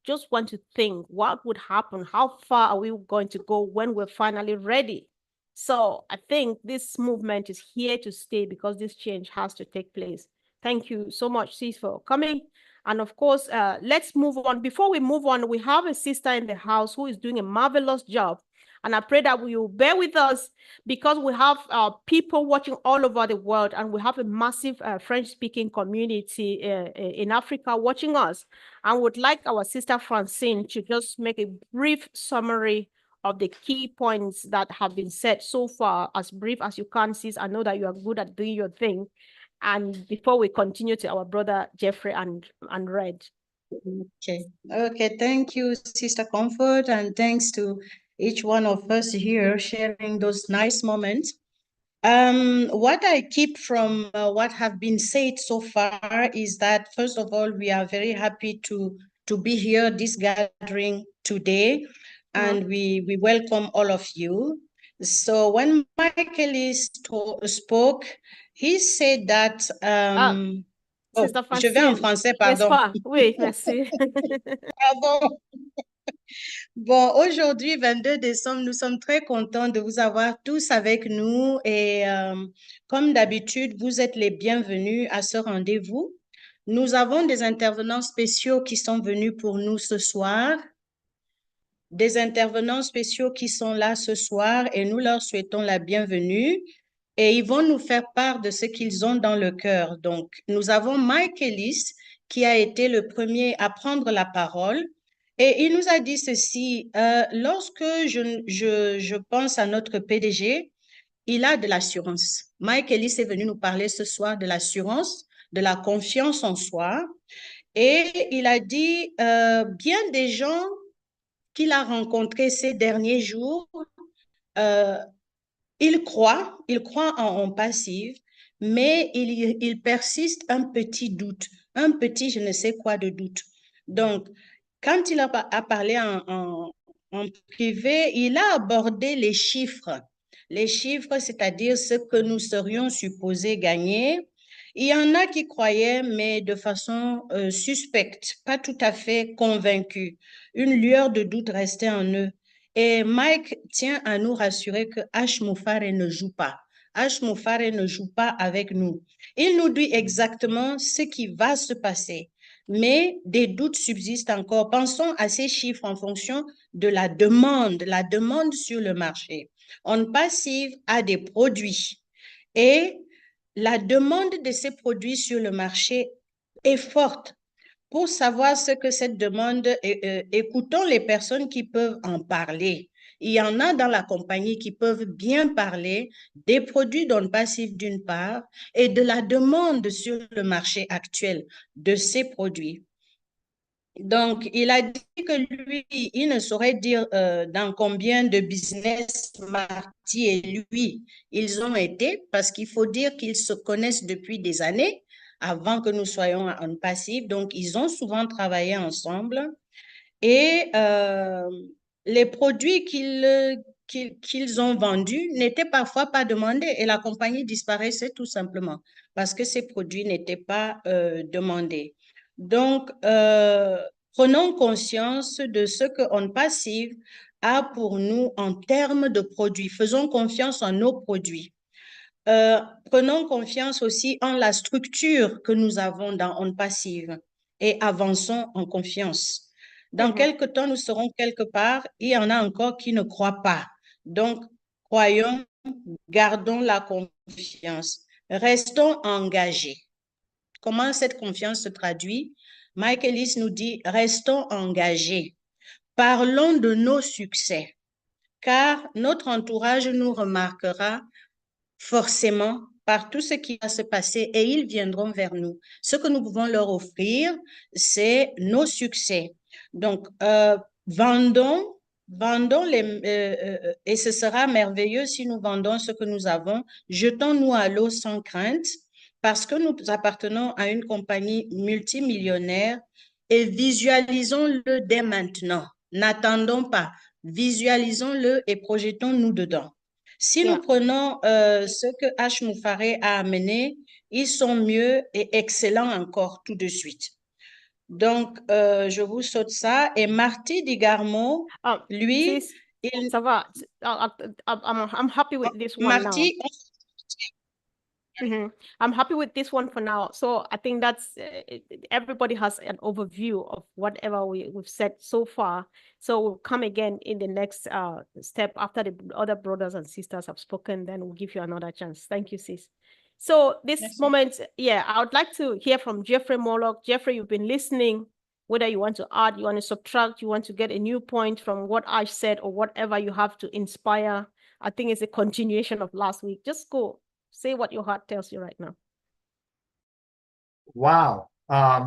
just want to think, what would happen? How far are we going to go when we're finally ready? So I think this movement is here to stay, because this change has to take place. Thank you so much, Sis, for coming. And of course, let's move on. Before we move on, we have a sister in the house who is doing a marvelous job. And I pray that you will bear with us, because we have people watching all over the world, and we have a massive French-speaking community in Africa watching us. And would like our sister Francine to just make a brief summary of the key points that have been said so far, as brief as you can, sis. I know that you are good at doing your thing. And before we continue to our brother Jeffrey and Red. Okay, thank you, Sister Comfort, and thanks to each one of us here sharing those nice moments. What I keep from what have been said so far is that, first of all, we are very happy to to be here, this gathering today, and we welcome all of you. So when Michael spoke, he said that, oh, Sister je vais en Francine, français, n'est-ce pardon. pas? Oui, merci. Pardon. Bon, aujourd'hui, 22 décembre, nous sommes très contents de vous avoir tous avec nous et comme d'habitude, vous êtes les bienvenus à ce rendez-vous. Nous avons des intervenants spéciaux qui sont venus pour nous ce soir, des intervenants spéciaux qui sont là ce soir et nous leur souhaitons la bienvenue et ils vont nous faire part de ce qu'ils ont dans le cœur. Donc, nous avons Mike Ellis qui a été le premier à prendre la parole. Et il nous a dit ceci, lorsque je pense à notre PDG, il a de l'assurance. Mike Ellis est venu nous parler ce soir de l'assurance, de la confiance en soi. Et il a dit, bien des gens qu'il a rencontrés ces derniers jours, il croit en passif, mais il persiste un petit doute, un petit je ne sais quoi de doute. Donc, quand il a parlé en privé, il a abordé les chiffres. Les chiffres, c'est-à-dire ce que nous serions supposés gagner. Il y en a qui croyaient, mais de façon suspecte, pas tout à fait convaincus. Une lueur de doute restait en eux. Et Mike tient à nous rassurer que H. Moufare ne joue pas. H. Moufare ne joue pas avec nous. Il nous dit exactement ce qui va se passer. Mais des doutes subsistent encore. Pensons à ces chiffres en fonction de la demande sur le marché. On passive à des produits et la demande de ces produits sur le marché est forte. Pour savoir ce que cette demande, écoutons les personnes qui peuvent en parler. Il y en a dans la compagnie qui peuvent bien parler des produits non passifs d'une part et de la demande sur le marché actuel de ces produits. Donc, il a dit que lui, il ne saurait dire dans combien de business Marty et lui, ils ont été, parce qu'il faut dire qu'ils se connaissent depuis des années, avant que nous soyons en passif. Donc, ils ont souvent travaillé ensemble. Et les produits qu'ils ont vendus n'étaient parfois pas demandés et la compagnie disparaissait tout simplement parce que ces produits n'étaient pas demandés. Donc, prenons conscience de ce qu'on passive a pour nous en termes de produits. Faisons confiance en nos produits. Prenons confiance aussi en la structure que nous avons dans On Passive et avançons en confiance. Dans quelque temps, nous serons quelque part. Il y en a encore qui ne croient pas. Donc, croyons, gardons la confiance. Restons engagés. Comment cette confiance se traduit? Mike Ellis nous dit, restons engagés. Parlons de nos succès, car notre entourage nous remarquera forcément par tout ce qui va se passer et ils viendront vers nous. Ce que nous pouvons leur offrir, c'est nos succès. Donc, vendons et ce sera merveilleux si nous vendons ce que nous avons. Jetons-nous à l'eau sans crainte parce que nous appartenons à une compagnie multimillionnaire et visualisons-le dès maintenant. N'attendons pas. Visualisons-le et projetons-nous dedans. Si nous prenons ce que H. Moufare a amené, ils sont mieux et excellents encore tout de suite. Donc, je vous saute ça. Et Marty Digarmo, lui, ça va. I'm happy with this one now. I'm happy with this one for now. So I think that's everybody has an overview of whatever we've said so far. So we'll come again in the next step after the other brothers and sisters have spoken. Then we'll give you another chance. Thank you, sis. So this moment, I would like to hear from Jeffrey Morlock. Jeffrey, you've been listening. Whether you want to add, you want to subtract, you want to get a new point from what I said or whatever you have to inspire. I think it's a continuation of last week. Just go. Say what your heart tells you right now. Wow.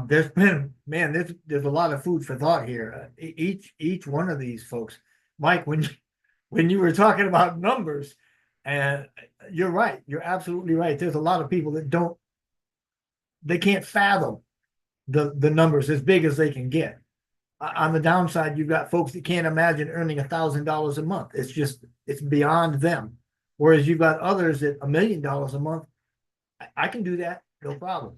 There's been, man, there's a lot of food for thought here. Each one of these folks, Mike, when you were talking about numbers, and you're right, you're absolutely right. There's a lot of people that they can't fathom the numbers as big as they can get. On the downside, you've got folks that can't imagine earning $1,000 a month. It's beyond them. Whereas you've got others that $1 million a month, I can do that, no problem.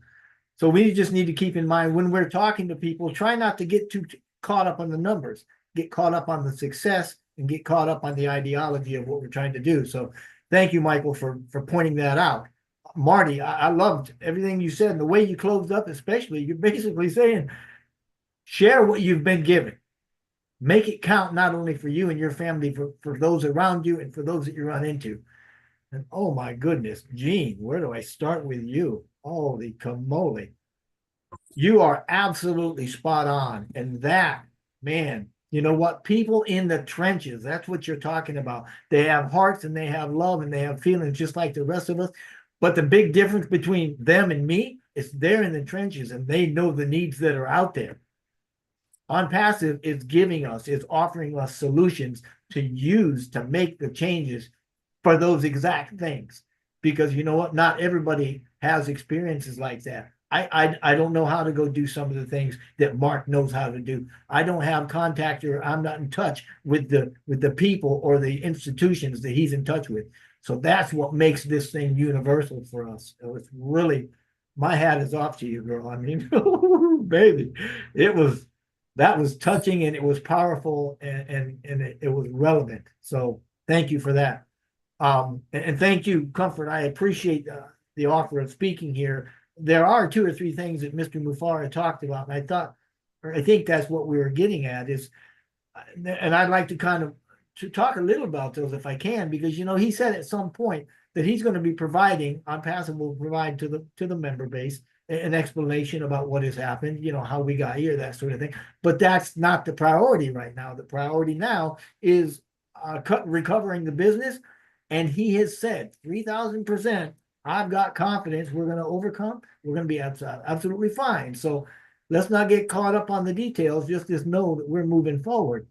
So we just need to keep in mind when we're talking to people, try not to get too caught up on the numbers, get caught up on the success, and get caught up on the ideology of what we're trying to do. So thank you, Michael, for pointing that out. Marty, I loved everything you said and the way you closed up, especially. You're basically saying, share what you've been given. Make it count not only for you and your family, for those around you and for those that you run into. And oh my goodness, Gene, where do I start with you? Holy camole. You are absolutely spot on. And that, man, you know what? People in the trenches, that's what you're talking about. They have hearts and they have love and they have feelings just like the rest of us. But the big difference between them and me is they're in the trenches and they know the needs that are out there. On Passive is giving us, is offering us solutions to use to make the changes for those exact things. Because you know what? Not everybody has experiences like that. I don't know how to go do some of the things that Mark knows how to do. I don't have contact, or I'm not in touch with the people or the institutions that he's in touch with. So that's what makes this thing universal for us. So it's really, my hat is off to you, girl. I mean, baby, that was touching and it was powerful and it was relevant. So thank you for that. And thank you, Comfort. I appreciate the offer of speaking here. There are 2 or 3 things that Mr. Mufara talked about, and I think that's what we were getting at is, and I'd like to kind of to talk a little about those if I can, because he said at some point that he's going to be providing, On Passive will provide to the member base an explanation about what has happened, how we got here, that sort of thing. But that's not the priority right now. The priority now is recovering the business. And he has said 3,000%, I've got confidence we're going to overcome. We're going to be absolutely fine. So let's not get caught up on the details. Just know that we're moving forward.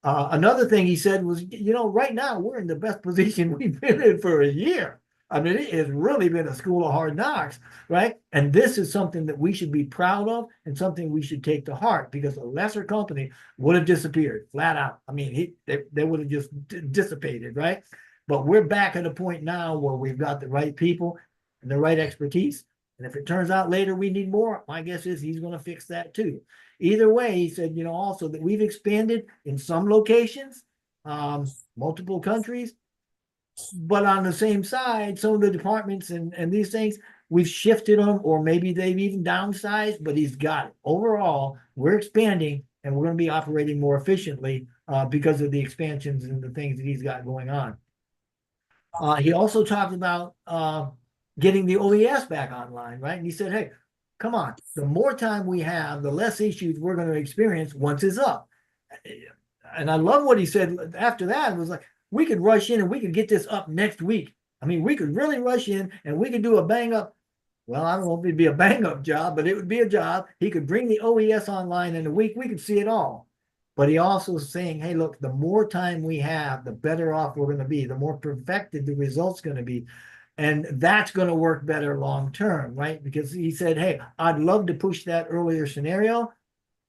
Another thing he said was, right now we're in the best position we've been in for a year. I mean, it has really been a school of hard knocks, right? And this is something that we should be proud of and something we should take to heart, because a lesser company would have disappeared flat out. I mean, they would have just dissipated, right? But we're back at a point now where we've got the right people and the right expertise. And if it turns out later we need more, my guess is he's going to fix that too. Either way, he said, also that we've expanded in some locations, multiple countries, but on the same side, some of the departments and these things, we've shifted them, or maybe they've even downsized, but he's got it. Overall, we're expanding and we're going to be operating more efficiently because of the expansions and the things that he's got going on. He also talked about getting the OES back online, right? And he said, hey, come on, the more time we have, the less issues we're going to experience once it's up. And I love what he said after that. It was like, we could rush in and we could get this up next week. I mean, we could really rush in and we could do a bang up. Well, I don't know if it'd be a bang up job, but it would be a job. He could bring the OES online in a week. We could see it all. But he also is saying, hey, look, the more time we have, the better off we're going to be, the more perfected the result's going to be. And that's going to work better long term, right? Because he said, hey, I'd love to push that earlier scenario,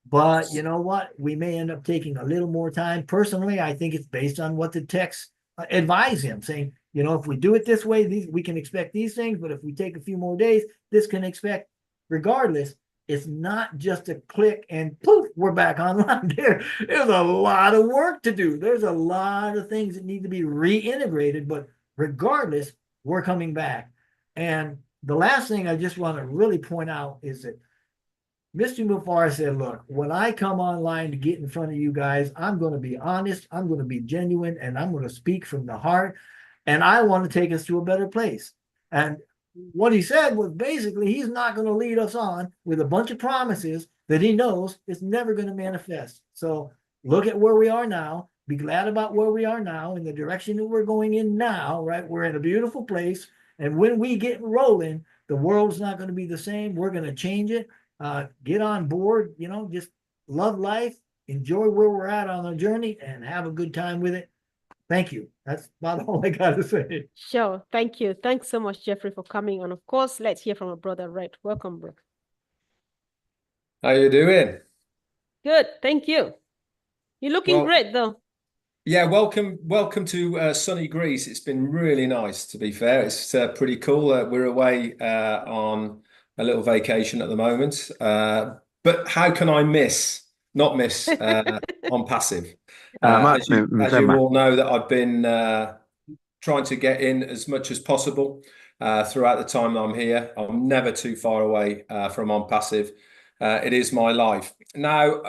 but you know what? We may end up taking a little more time. Personally, I think it's based on what the techs advise him, saying, if we do it this way, we can expect these things, but if we take a few more days, this can expect. Regardless, it's not just a click and poof, we're back online. There's a lot of work to do. There's a lot of things that need to be reintegrated, but regardless, we're coming back. And the last thing I just want to really point out is that Mr. Mufara said, look, when I come online to get in front of you guys, I'm going to be honest, I'm going to be genuine, and I'm going to speak from the heart, and I want to take us to a better place. And what he said was basically he's not going to lead us on with a bunch of promises that he knows is never going to manifest. So look at where we are now. Be glad about where we are now in the direction that we're going in now, right? We're in a beautiful place. And when we get rolling, the world's not going to be the same. We're going to change it. Get on board, just love life, enjoy where we're at on the journey, and have a good time with it. Thank you. That's about all I got to say. Sure. Thank you. Thanks so much, Jeffrey, for coming. And of course, let's hear from our brother, Red. Welcome, bro. How you doing? Good, thank you. You're looking Well, great, though. yeah, welcome to sunny Greece. It's been really nice, to be fair. It's pretty cool. We're away on a little vacation at the moment. But how can I not miss on passive? As you all know, that I've been trying to get in as much as possible throughout the time I'm here. I'm never too far away from on passive. It is my life. Now,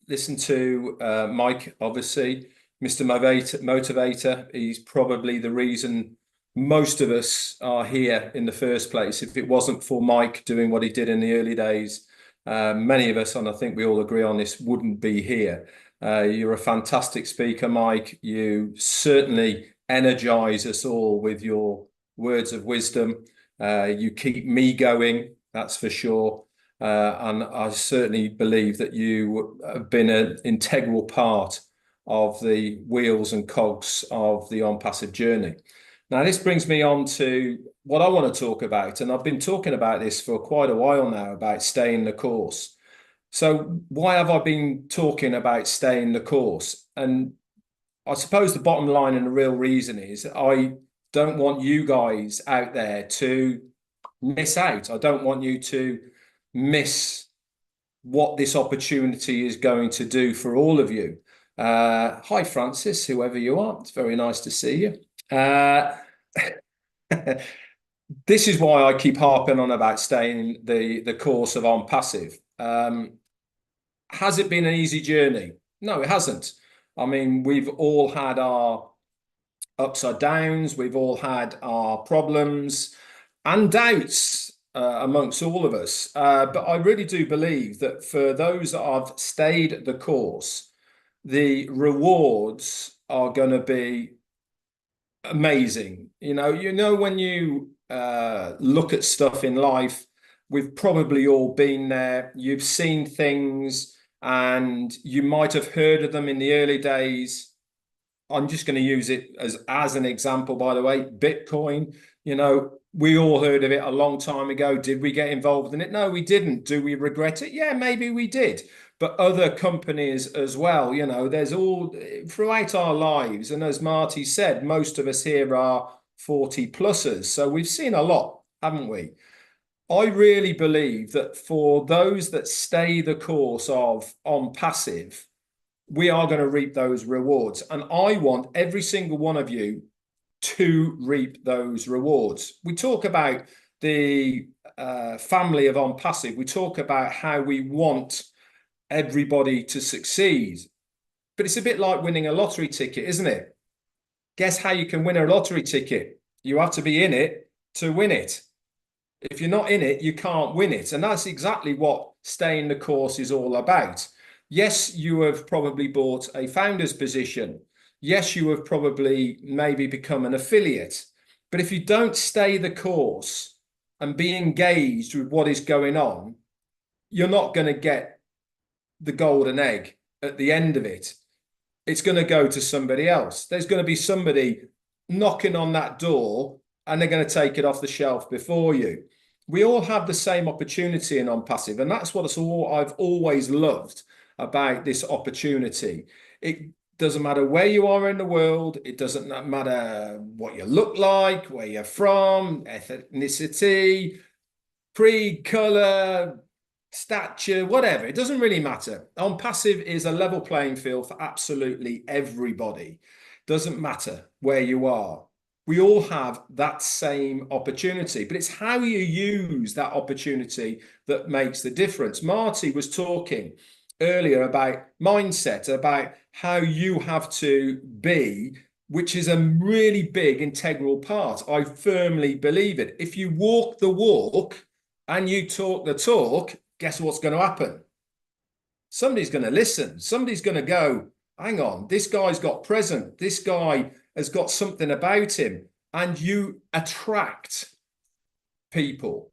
listen to Mike, obviously, Mr. Motivator. He's probably the reason most of us are here in the first place. If it wasn't for Mike doing what he did in the early days, many of us, and I think we all agree on this, wouldn't be here. You're a fantastic speaker, Mike. You certainly energize us all with your words of wisdom. You keep me going, that's for sure. And I certainly believe that you have been an integral part of the wheels and cogs of the On Passive journey. Now, this brings me on to what I want to talk about. And I've been talking about this for quite a while now, about staying the course. So why have I been talking about staying the course? And I suppose the bottom line and the real reason is I don't want you guys out there to miss out. I don't want you to miss what this opportunity is going to do for all of you. Hi, Francis, whoever you are. It's very nice to see you. This is why I keep harping on about staying the course of On Passive. Has it been an easy journey? No, it hasn't. I mean, we've all had our upside downs. We've all had our problems and doubts amongst all of us. But I really do believe that for those that have stayed the course, the rewards are going to be amazing. You know, when you look at stuff in life, we've probably all been there. You've seen things and you might have heard of them in the early days. I'm just going to use it as an example, by the way, Bitcoin. You know, we all heard of it a long time ago. Did we get involved in it? No, we didn't. Do we regret it? Yeah, maybe we did. But other companies as well, you know, there's all throughout our lives. And as Marty said, most of us here are 40 plussers. So we've seen a lot, haven't we? I really believe that for those that stay the course of On Passive, we are going to reap those rewards. And I want every single one of you to reap those rewards. We talk about the family of On Passive. We talk about how we want everybody to succeed. But it's a bit like winning a lottery ticket, isn't it? Guess how you can win a lottery ticket? You have to be in it to win it. If you're not in it, you can't win it. And that's exactly what staying the course is all about. Yes, you have probably bought a founder's position. Yes, you have probably maybe become an affiliate. But if you don't stay the course and be engaged with what is going on, you're not going to get the golden egg at the end of it. It's going to go to somebody else. There's going to be somebody knocking on that door and they're going to take it off the shelf before you. We all have the same opportunity in On Passive, and that's what I've always loved about this opportunity. It doesn't matter where you are in the world. It doesn't matter what you look like, where you're from, ethnicity, creed, color, stature, whatever. It doesn't really matter. On Passive is a level playing field for absolutely everybody. Doesn't matter where you are. We all have that same opportunity, but it's how you use that opportunity that makes the difference. Marty was talking earlier about mindset, about how you have to be, which is a really big integral part. I firmly believe it. If you walk the walk and you talk the talk, guess what's going to happen? Somebody's going to listen. Somebody's going to go, hang on, this guy's got present. This guy has got something about him. And you attract people.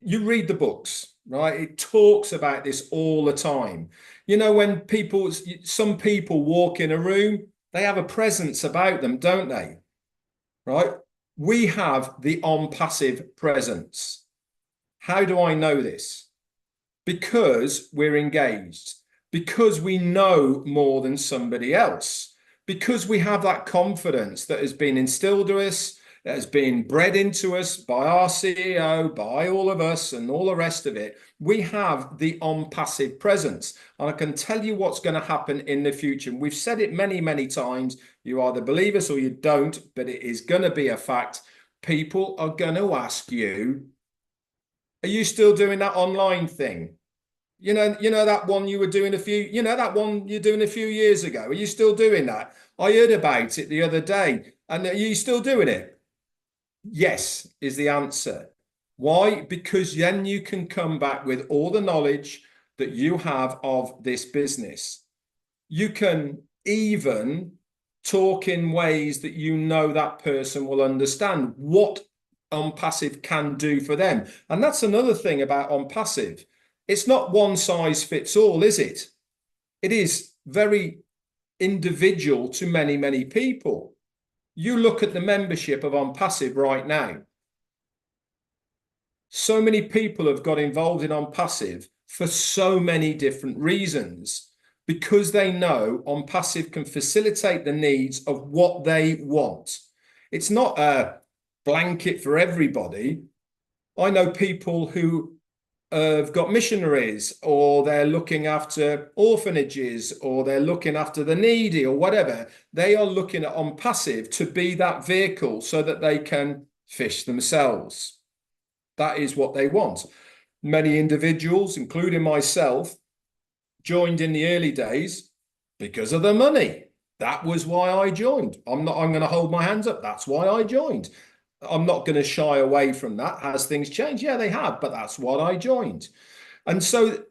You read the books, right? It talks about this all the time. You know, when some people walk in a room, they have a presence about them, don't they? Right? We have the On Passive presence. How do I know this? because we're engaged, because we know more than somebody else, because we have that confidence that has been instilled to us, that has been bred into us by our CEO, by all of us and all the rest of it. We have the on-passive presence. And I can tell you what's going to happen in the future. And we've said it many, many times. You either believe us or you don't, but it is going to be a fact. People are going to ask you, are you still doing that online thing? You know that one you were doing that one you're doing a few years ago. Are you still doing that? I heard about it the other day. And are you still doing it? Yes, is the answer. Why? Because then you can come back with all the knowledge that you have of this business. You can even talk in ways that you know that person will understand what on-passive can do for them. And that's another thing about on-passive. It's not one size fits all, is it? It is very individual to many, many people. You look at the membership of on-passive right now. So many people have got involved in on-passive for so many different reasons, because they know on-passive can facilitate the needs of what they want. It's not a blanket for everybody. I know people who have got missionaries, or they're looking after orphanages, or they're looking after the needy or whatever. They are looking at on-passive to be that vehicle so that they can fish themselves. That is what they want. Many individuals, including myself, joined in the early days because of the money. That was why I joined. I'm going to hold my hands up. That's why I joined. I'm not going to shy away from that. Has things changed? Yeah, they have, but that's what I joined. And so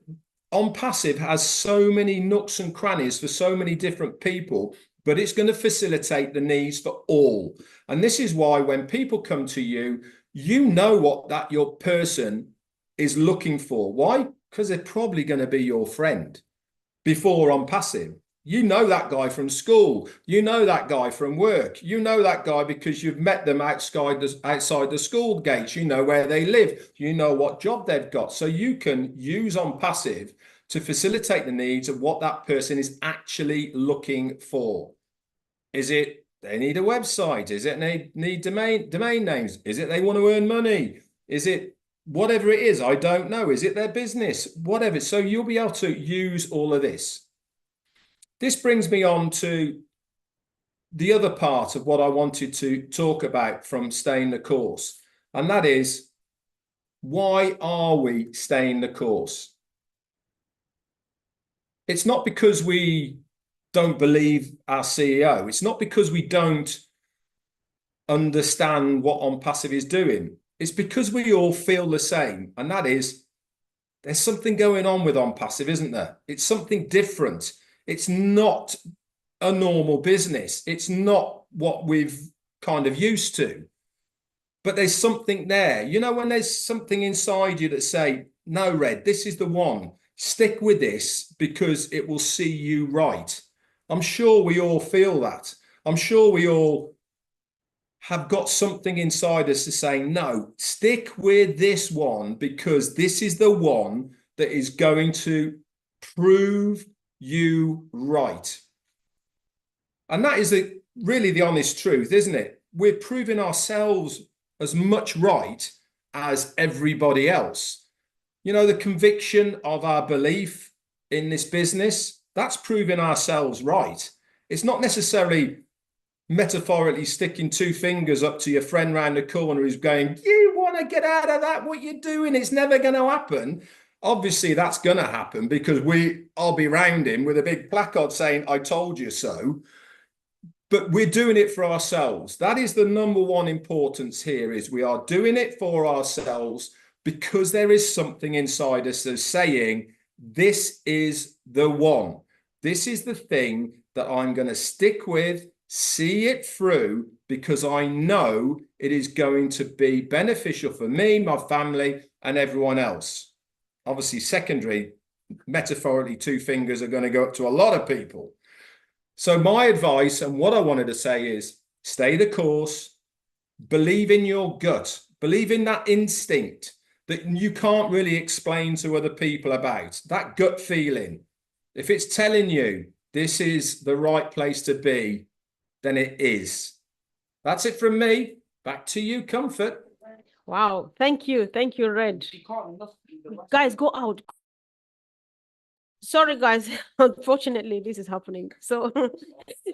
on-passive has so many nooks and crannies for so many different people, but it's going to facilitate the needs for all. And this is why when people come to you, you know what your person is looking for. Why? Because they're probably going to be your friend before on-passive. You know that guy from school. You know that guy from work. You know that guy because you've met them outside the school gates. You know where they live. You know what job they've got. So you can use on-passive to facilitate the needs of what that person is actually looking for. Is it they need a website? Is it they need domain names? Is it they want to earn money? Is it whatever it is? I don't know. Is it their business? Whatever. So you'll be able to use all of this. This brings me on to the other part of what I wanted to talk about from staying the course. And that is, why are we staying the course? It's not because we don't believe our CEO. It's not because we don't understand what on-passive is doing. It's because we all feel the same. And that is, there's something going on with on-passive, isn't there? It's something different. It's not a normal business. It's not what we've kind of used to. But there's something there. You know, when there's something inside you that say, no, Red, this is the one. Stick with this because it will see you right. I'm sure we all feel that. I'm sure we all have got something inside us to say, no, stick with this one because this is the one that is going to prove you right. And that is really the honest truth, isn't it? We're proving ourselves as much right as everybody else. You know, the conviction of our belief in this business, that's proving ourselves right. It's not necessarily metaphorically sticking two fingers up to your friend round the corner who's going, you want to get out of that, what you're doing, it's never going to happen. Obviously, that's going to happen because I'll be round him with a big placard saying, I told you so. But we're doing it for ourselves. That is the number one importance here, is we are doing it for ourselves because there is something inside us that's saying, this is the one. This is the thing that I'm going to stick with, see it through, because I know it is going to be beneficial for me, my family, and everyone else. Obviously, secondary, metaphorically, two fingers are going to go up to a lot of people. So my advice and what I wanted to say is stay the course, believe in your gut, believe in that instinct, that you can't really explain to other people about. That gut feeling. If it's telling you this is the right place to be, then it is. That's it from me. Back to you, Comfort. Wow. Thank you. Thank you, Red. Guys, go out. Sorry, guys. Unfortunately, this is happening. So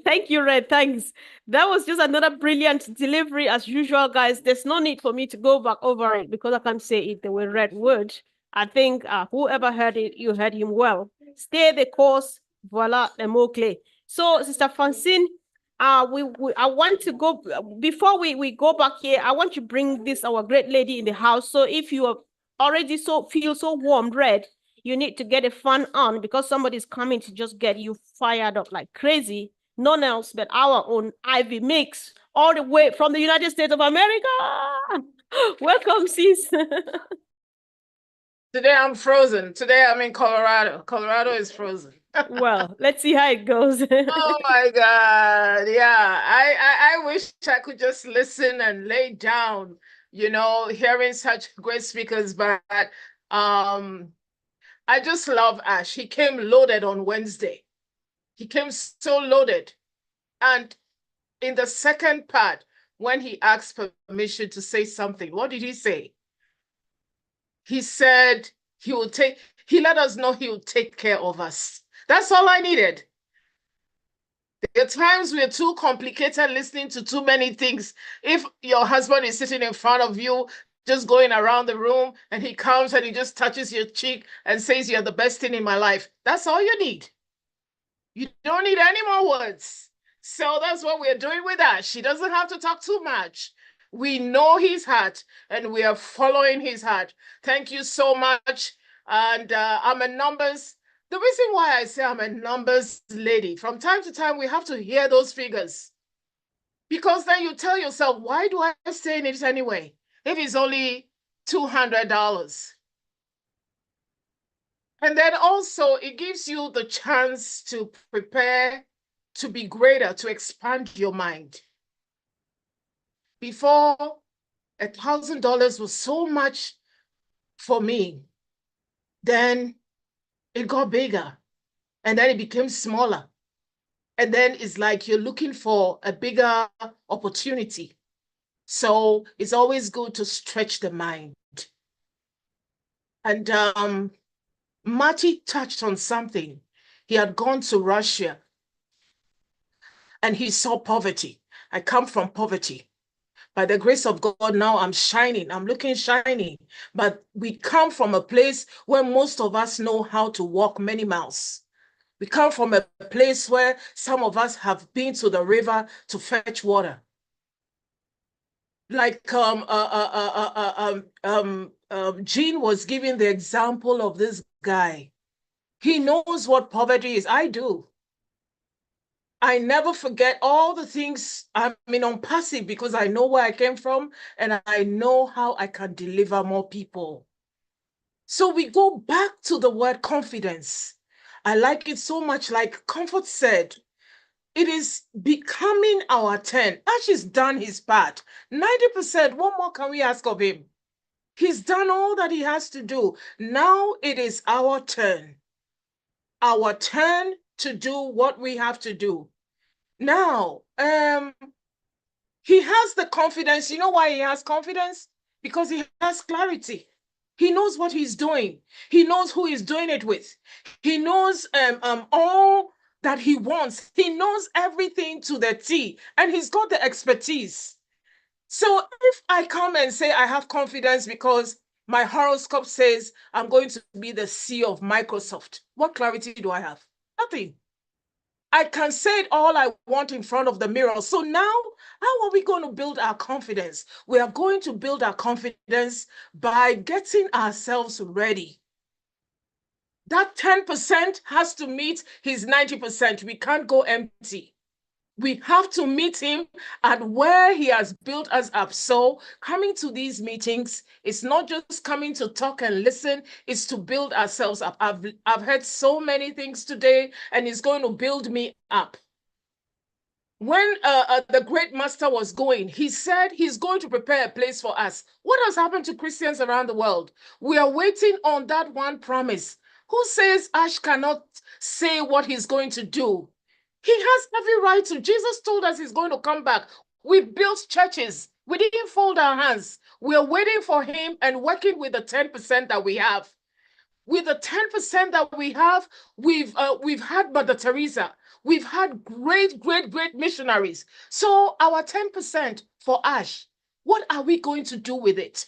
thank you, Red. Thanks. That was just another brilliant delivery as usual, guys. There's no need for me to go back over it because I can't say it the way Red would. I think whoever heard it, you heard him well. Stay the course. Voila, the mot-clé. So, Sister Francine, I want to go before we go back here. I want to bring this our great lady in the house. So if you are already feel so warm, Red, you need to get a fan on because somebody's coming to just get you fired up like crazy. None else but our own Ivy Mix, all the way from the United States of America. Welcome, sis. Today I'm frozen. Today I'm in Colorado. Colorado is frozen. Well, let's see how it goes. Oh my God. Yeah. I wish I could just listen and lay down, hearing such great speakers, but I just love Ash. He came loaded on Wednesday. He came so loaded. And in the second part, when he asked permission to say something, what did he say? He said he let us know he will take care of us. That's all I needed. There are times we're too complicated listening to too many things. If your husband is sitting in front of you, just going around the room, and he comes and he just touches your cheek and says, you're the best thing in my life. That's all you need. You don't need any more words. So that's what we're doing with that. She doesn't have to talk too much. We know his heart and we are following his heart. Thank you so much. And I'm a numbers. The reason why I say I'm a numbers lady, from time to time, we have to hear those figures. Because then you tell yourself, why do I stay in it anyway? If it's only $200. And then also it gives you the chance to prepare to be greater, to expand your mind. Before, $1,000 was so much for me. Then it got bigger and then it became smaller. And then it's like you're looking for a bigger opportunity. So it's always good to stretch the mind. And Marty touched on something. He had gone to Russia and he saw poverty. I come from poverty. By the grace of God, now I'm shining. I'm looking shiny. But we come from a place where most of us know how to walk many miles. We come from a place where some of us have been to the river to fetch water. Like Jean was giving the example of this guy. He knows what poverty is. I do. I never forget all the things. I'm on passive because I know where I came from and I know how I can deliver more people. So we go back to the word confidence. I like it so much. Like Comfort said, it is becoming our turn. Ash has done his part. 90%, what more can we ask of him? He's done all that he has to do. Now it is our turn. Our turn to do what we have to do. Now, he has the confidence. You know why he has confidence? Because he has clarity. He knows what he's doing. He knows who he's doing it with. He knows all that he wants. He knows everything to the T, and he's got the expertise. So if I come and say I have confidence because my horoscope says I'm going to be the CEO of Microsoft, what clarity do I have? Nothing. I can say it all I want in front of the mirror. So now, how are we going to build our confidence? We are going to build our confidence by getting ourselves ready. That 10% has to meet his 90%. We can't go empty. We have to meet him at where he has built us up. So coming to these meetings, it's not just coming to talk and listen, it's to build ourselves up. I've heard so many things today, and it's going to build me up. when the great master was going, he said he's going to prepare a place for us. What has happened to Christians around the world? We are waiting on that one promise. Who says Ash cannot say what he's going to do? He has every right to. Jesus told us he's going to come back. We built churches. We didn't fold our hands. We're waiting for him and working with the 10% that we have. With the 10% that we have, we've had Mother Teresa. We've had great missionaries. So our 10% for Ash, what are we going to do with it?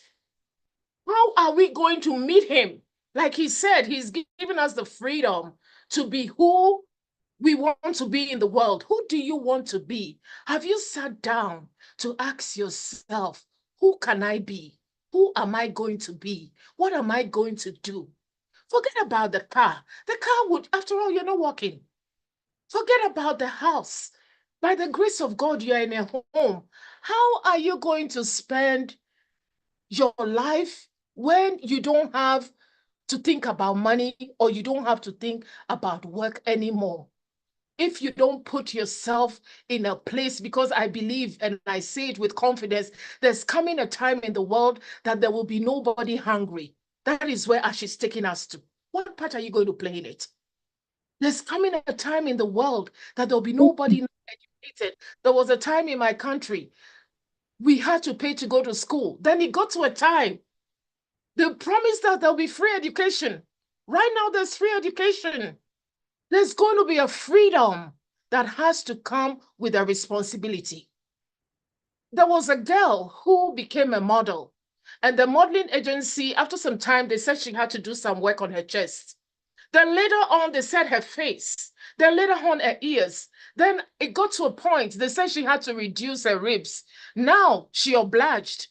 How are we going to meet him? Like he said, he's given us the freedom to be who we want to be in the world. Who do you want to be? Have you sat down to ask yourself, who can I be? Who am I going to be? What am I going to do? Forget about the car. The car would, after all, you're not walking. Forget about the house. By the grace of God, you're in a home. How are you going to spend your life when you don't have to think about money or you don't have to think about work anymore? If you don't put yourself in a place, because I believe, and I say it with confidence, there's coming a time in the world that there will be nobody hungry. That is where Ash is taking us to. What part are you going to play in it? There's coming a time in the world that there'll be nobody educated. There was a time in my country, we had to pay to go to school. Then it got to a time, they promised that there'll be free education. Right now, there's free education. There's going to be a freedom that has to come with a responsibility. There was a girl who became a model, and the modeling agency, after some time, they said she had to do some work on her chest. Then later on, they said her face. Then later on, her ears. Then it got to a point, they said she had to reduce her ribs. Now she obliged.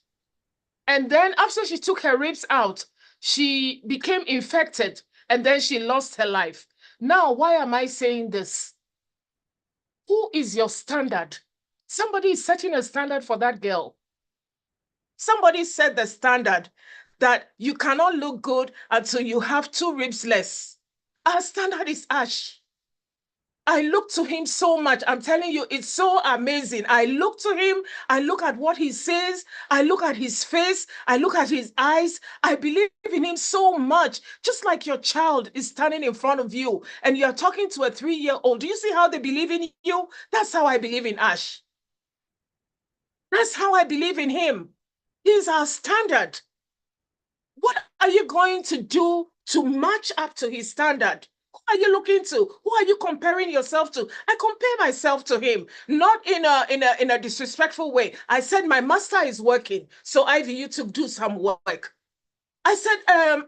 And then after she took her ribs out, she became infected, and then she lost her life. Now, why am I saying this? Who is your standard? Somebody is setting a standard for that girl. Somebody set the standard that you cannot look good until you have 2 ribs less. Our standard is Ash. I look to him so much. I'm telling you, it's so amazing. I look to him. I look at what he says. I look at his face. I look at his eyes. I believe in him so much. Just like your child is standing in front of you and you're talking to a 3-year-old. Do you see how they believe in you? That's how I believe in Ash. That's how I believe in him. He's our standard. What are you going to do to match up to his standard? Who are you looking to? Who are you comparing yourself to? I compare myself to him, not in a disrespectful way. I said my master is working, so Ivy, you to do some work. I said,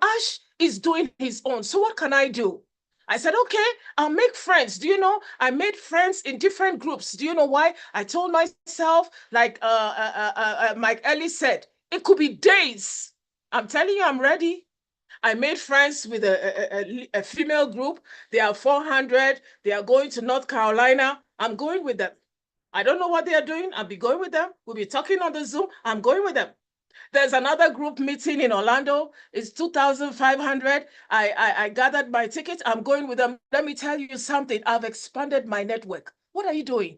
Ash is doing his own. So what can I do? I said, okay, I'll make friends. Do you know, I made friends in different groups. Do you know why? I told myself, like Mike Ellie said, it could be days. I'm telling you, I'm ready. I made friends with a female group. They are 400. They are going to North Carolina. I'm going with them. I don't know what they are doing. I'll be going with them. We'll be talking on the Zoom. I'm going with them. There's another group meeting in Orlando. It's 2,500. I gathered my ticket. I'm going with them. Let me tell you something. I've expanded my network. What are you doing?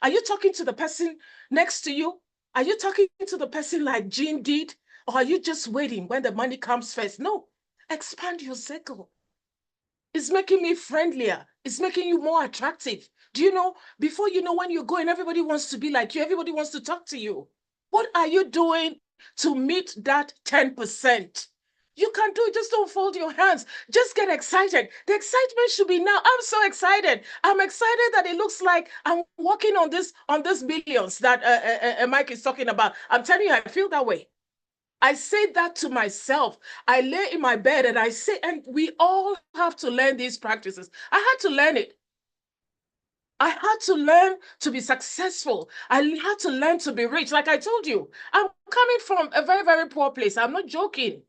Are you talking to the person next to you? Are you talking to the person like Jean did? Or are you just waiting when the money comes first? No, expand your circle. It's making me friendlier. It's making you more attractive. Do you know, before you know when you're going, everybody wants to be like you. Everybody wants to talk to you. What are you doing to meet that 10%? You can do it. Just don't fold your hands. Just get excited. The excitement should be now. I'm so excited. I'm excited that it looks like I'm working on this billions that Mike is talking about. I'm telling you, I feel that way. I say that to myself. I lay in my bed and I say, and we all have to learn these practices. I had to learn it. I had to learn to be successful. I had to learn to be rich. Like I told you, I'm coming from a very, very poor place. I'm not joking.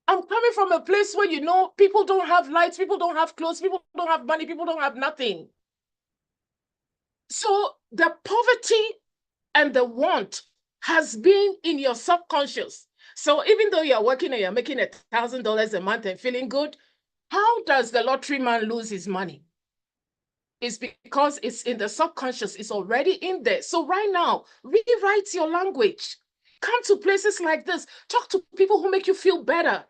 I'm coming from a place where, you know, people don't have lights, people don't have clothes, people don't have money, people don't have nothing. So the poverty and the want has been in your subconscious. So even though you're working and you're making $1,000 a month and feeling good, how does the lottery man lose his money? is because it's in the subconscious, it's already in there. So right now, rewrite your language. Come to places like this. Talk to people who make you feel better.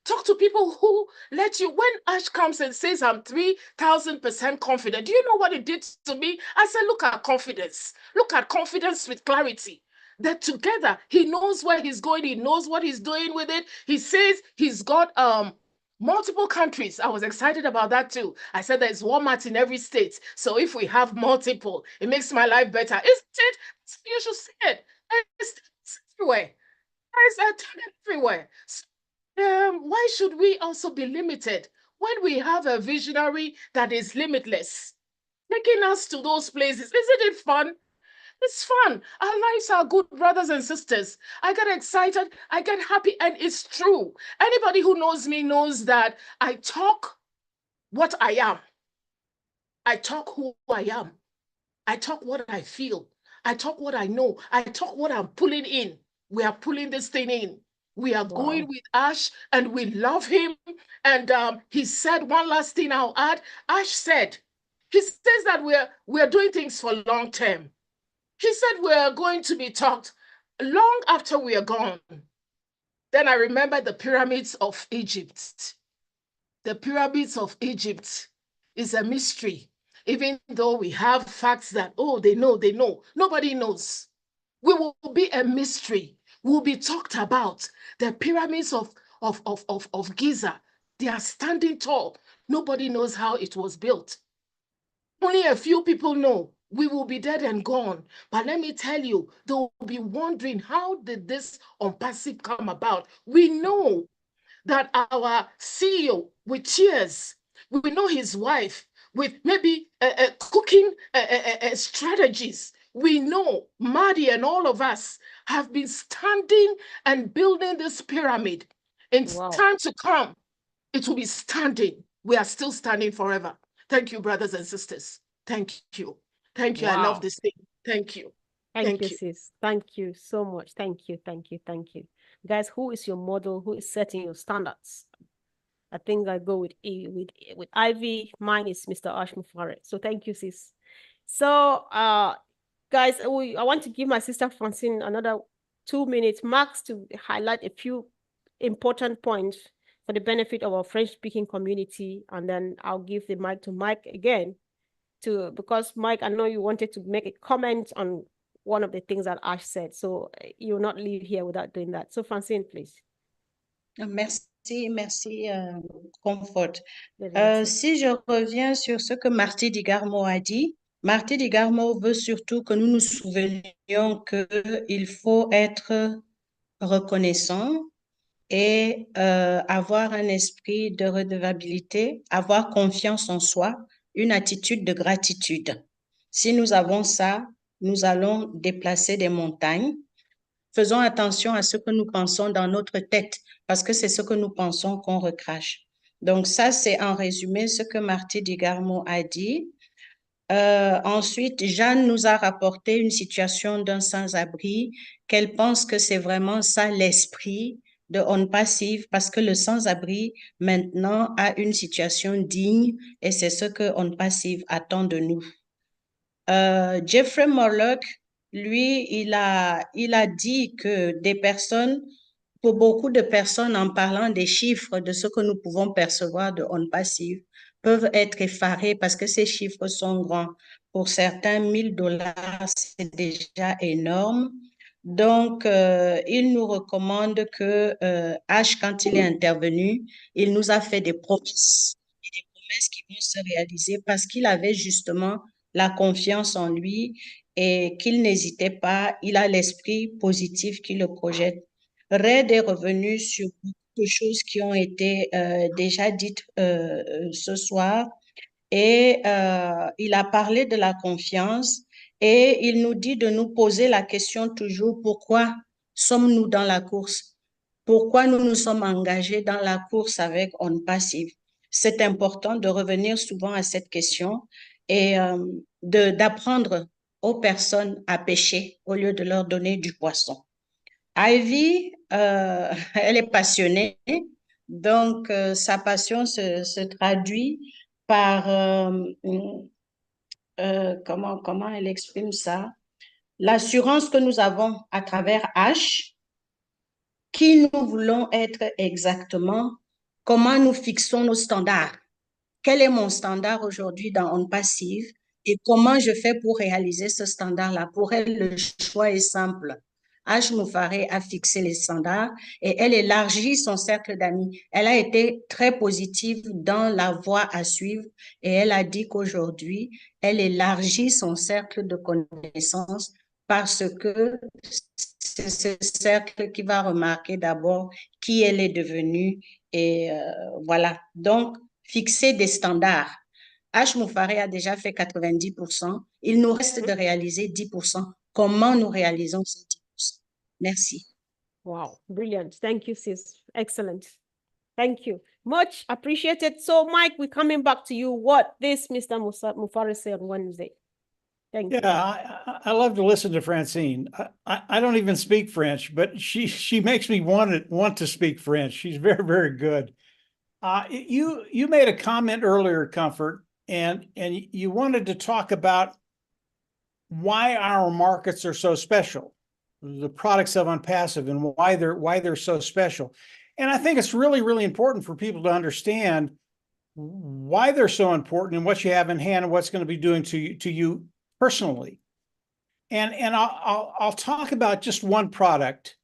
Talk to people who let you, when Ash comes and says, I'm 3,000% confident, do you know what it did to me? I said, look at confidence. Look at confidence with clarity. That together, he knows where he's going. He knows what he's doing with it. He says he's got multiple countries. I was excited about that too. I said there's Walmart in every state. So if we have multiple, it makes my life better. Isn't it? You should see it. It's everywhere. It's everywhere. So, why should we also be limited when we have a visionary that is limitless, taking us to those places? Isn't it fun? It's fun. Our lives are good, brothers and sisters. I get excited, I get happy, and it's true. Anybody who knows me knows that I talk what I am. I talk who I am. I talk what I feel. I talk what I know. I talk what I'm pulling in. We are pulling this thing in. We are going with Ash and we love him. And he said one last thing I'll add. Ash said, he says that we're doing things for long term. He said we're going to be talked long after we are gone. Then I remember the pyramids of Egypt. The pyramids of Egypt is a mystery. Even though we have facts that, oh, they know. Nobody knows. We will be a mystery. We'll be talked about. The pyramids of Giza, they are standing tall. Nobody knows how it was built. Only a few people know. We will be dead and gone. But let me tell you, they'll be wondering, how did this unpassive come about? We know that our CEO with tears, we know his wife with maybe cooking strategies. We know Maddie and all of us have been standing and building this pyramid. In time to come, it will be standing. We are still standing forever. Thank you, brothers and sisters. Thank you. Thank you. I love this thing. Thank you. Thank you, sis. Thank you so much. Thank you. Guys, who is your model? Who is setting your standards? I think I go with Ivy. Mine is Mr. Ash Mufare. So thank you, sis. So guys, I want to give my sister Francine another 2 minutes max to highlight a few important points for the benefit of our French-speaking community, and then I'll give the mic to Mike again, because Mike, I know you wanted to make a comment on one of the things that Ash said, so you'll not leave here without doing that. So Francine, please. Merci, Comfort. Si je reviens sur ce que Marty Digarmo a dit, Marty Digarmo veut surtout que nous nous souvenions qu'il faut être reconnaissant et avoir un esprit de redevabilité, avoir confiance en soi, une attitude de gratitude. Si nous avons ça, nous allons déplacer des montagnes. Faisons attention à ce que nous pensons dans notre tête, parce que c'est ce que nous pensons qu'on recrache. Donc ça, c'est en résumé ce que Marty Digarmo a dit. Ensuite, Jeanne nous a rapporté une situation d'un sans-abri, qu'elle pense que c'est vraiment ça l'esprit de On Passive, parce que le sans-abri maintenant a une situation digne et c'est ce que On Passive attend de nous. Jeffrey Morlock, lui, il a dit que des personnes, pour beaucoup de personnes, en parlant des chiffres de ce que nous pouvons percevoir de On Passive, peuvent être effarés parce que ces chiffres sont grands. Pour certains, $1000, c'est déjà énorme. Donc, il nous recommande que H, quand il est intervenu, il nous a fait des promesses qui vont se réaliser parce qu'il avait justement la confiance en lui et qu'il n'hésitait pas, il a l'esprit positif qui le projette. Red est revenu sur beaucoup de choses qui ont été déjà dites ce soir et il a parlé de la confiance et il nous dit de nous poser la question toujours, pourquoi sommes-nous dans la course? Pourquoi nous nous sommes engagés dans la course avec On Passive? C'est important de revenir souvent à cette question et d'apprendre aux personnes à pêcher au lieu de leur donner du poisson. Ivy, elle est passionnée, donc sa passion se traduit par comment elle exprime ça? L'assurance que nous avons à travers H, qui nous voulons être exactement, comment nous fixons nos standards. Quel est mon standard aujourd'hui dans On Passive et comment je fais pour réaliser ce standard-là? Pour elle, le choix est simple. H. Moufaré a fixé les standards et elle élargit son cercle d'amis. Elle a été très positive dans la voie à suivre et elle a dit qu'aujourd'hui, elle élargit son cercle de connaissances parce que c'est ce cercle qui va remarquer d'abord qui elle est devenue et voilà. Donc, fixer des standards. H. Moufaré a déjà fait 90%. Il nous reste de réaliser 10%. Comment nous réalisons ces 10%? Merci. Wow, brilliant. Thank you, sis. Excellent. Thank you. Much appreciated. So, Mike, we're coming back to you. What this Mr. Mufari said on Wednesday. Thank you. Yeah, I love to listen to Francine. I don't even speak French, but she makes me want to speak French. She's very, very good. You made a comment earlier, Comfort, and you wanted to talk about why our markets are so special, the products of Unpassive, and why they're so special. And I think it's really, really important for people to understand why they're so important and what you have in hand and what's going to be doing to you personally. And I'll talk about just one product,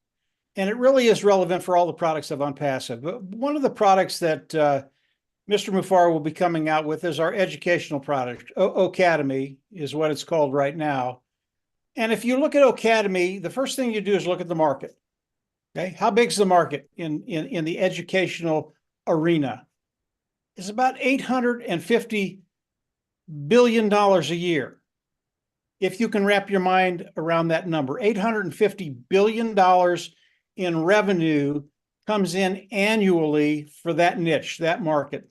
and it really is relevant for all the products of Unpassive. But one of the products that Mr. Mufar will be coming out with is our educational product. Academy is what it's called right now. And if you look at Academy, the first thing you do is look at the market. Okay, how big is the market in the educational arena? It's about $850 billion a year. If you can wrap your mind around that number, $850 billion in revenue comes in annually for that niche, that market.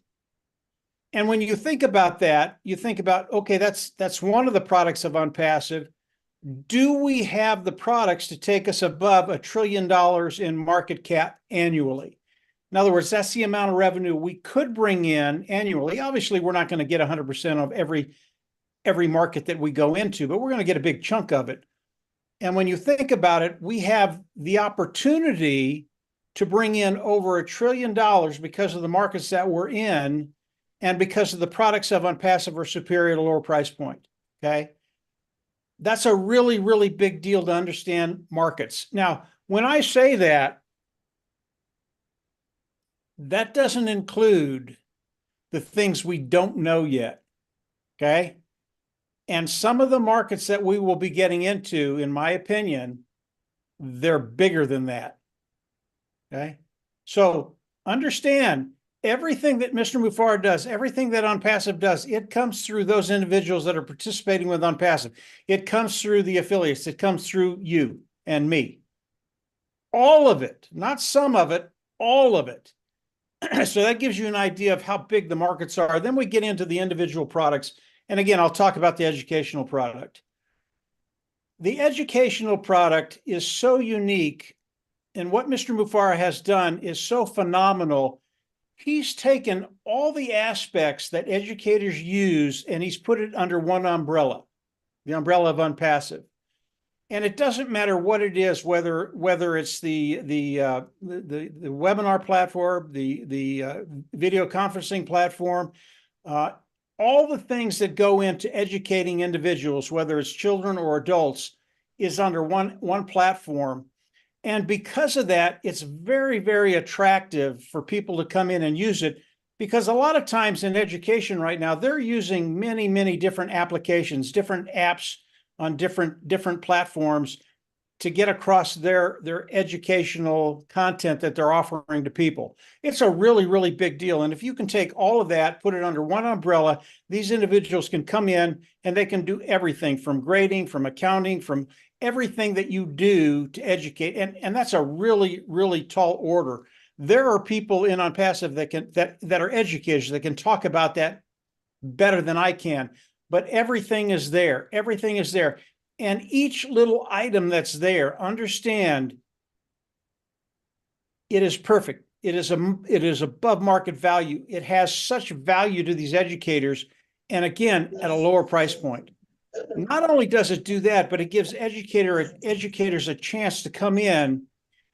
And when you think about that, you think about, okay, that's one of the products of Unpassive. Do we have the products to take us above $1 trillion in market cap annually? In other words, that's the amount of revenue we could bring in annually. Obviously, we're not going to get 100% of every market that we go into, but we're going to get a big chunk of it. And when you think about it, we have the opportunity to bring in over $1 trillion because of the markets that we're in and because of the products of Unpassive are superior at a lower price point, okay? That's a really, really big deal to understand markets. Now, when I say that, that doesn't include the things we don't know yet, okay? And some of the markets that we will be getting into, in my opinion, they're bigger than that, okay? So understand, everything that Mr. Mufar does, everything that Unpassive does, it comes through those individuals that are participating with Unpassive. It comes through the affiliates. It comes through you and me. All of it, not some of it, all of it. So that gives you an idea of how big the markets are. Then we get into the individual products. And again, I'll talk about the educational product. The educational product is so unique, and what Mr. Mufar has done is so phenomenal. He's taken all the aspects that educators use and he's put it under one umbrella, the umbrella of Unpassive. And it doesn't matter what it is, whether it's the webinar platform, the video conferencing platform, all the things that go into educating individuals, whether it's children or adults, is under one platform. And because of that, it's very, very attractive for people to come in and use it, because a lot of times in education right now, they're using many, many different applications, different apps on different platforms to get across their educational content that they're offering to people. It's a really, really big deal. And if you can take all of that, put it under one umbrella, these individuals can come in and they can do everything from grading, from accounting, from everything that you do to educate. And that's a really, really tall order. There are people in Unpassive that are educators that can talk about that better than I can, but everything is there. Everything is there. And each little item that's there, understand, it is perfect. It is above market value. It has such value to these educators, and again, at a lower price point. Not only does it do that, but it gives educators a chance to come in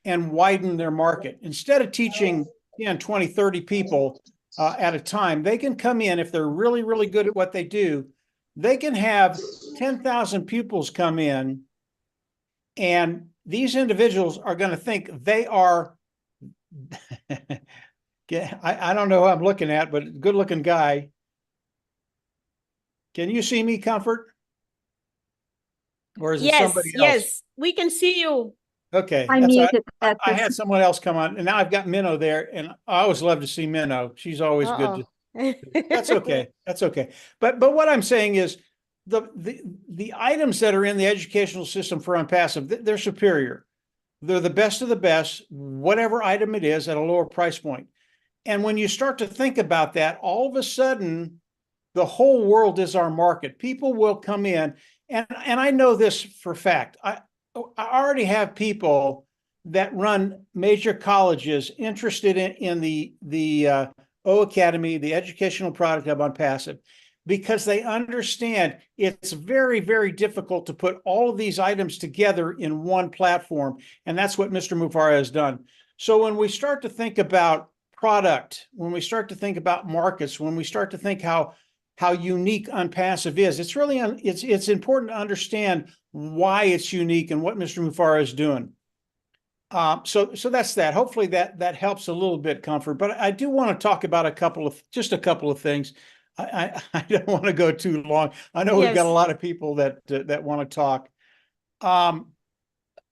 and widen their market. Instead of teaching 10, 20, 30 people at a time, they can come in, if they're really, really good at what they do, they can have 10,000 pupils come in, and these individuals are going to think they are, I don't know who I'm looking at, but good looking guy. Can you see me, Comfort? Or is it somebody else? Yes, we can see you. Okay. I muted that I had person. someone else come on, and now I've got Minnow there, and I always love to see Minnow. She's always good. That's okay. That's okay. But what I'm saying is the items that are in the educational system for Unpassive, they're superior. They're the best of the best, whatever item it is, at a lower price point. And when you start to think about that, all of a sudden, the whole world is our market. People will come in, and I know this for a fact. I already have people that run major colleges interested in the O Academy, the educational product of Unpassive, because they understand it's very, very difficult to put all of these items together in one platform. And that's what Mr. Mufara has done. So when we start to think about product, when we start to think about markets, when we start to think how unique Unpassive is, it's really it's important to understand why it's unique and what Mr. Mufara is doing. So that's that. Hopefully that helps a little bit, Comfort. But I do want to talk about just a couple of things. I don't want to go too long. I know we've got a lot of people that want to talk.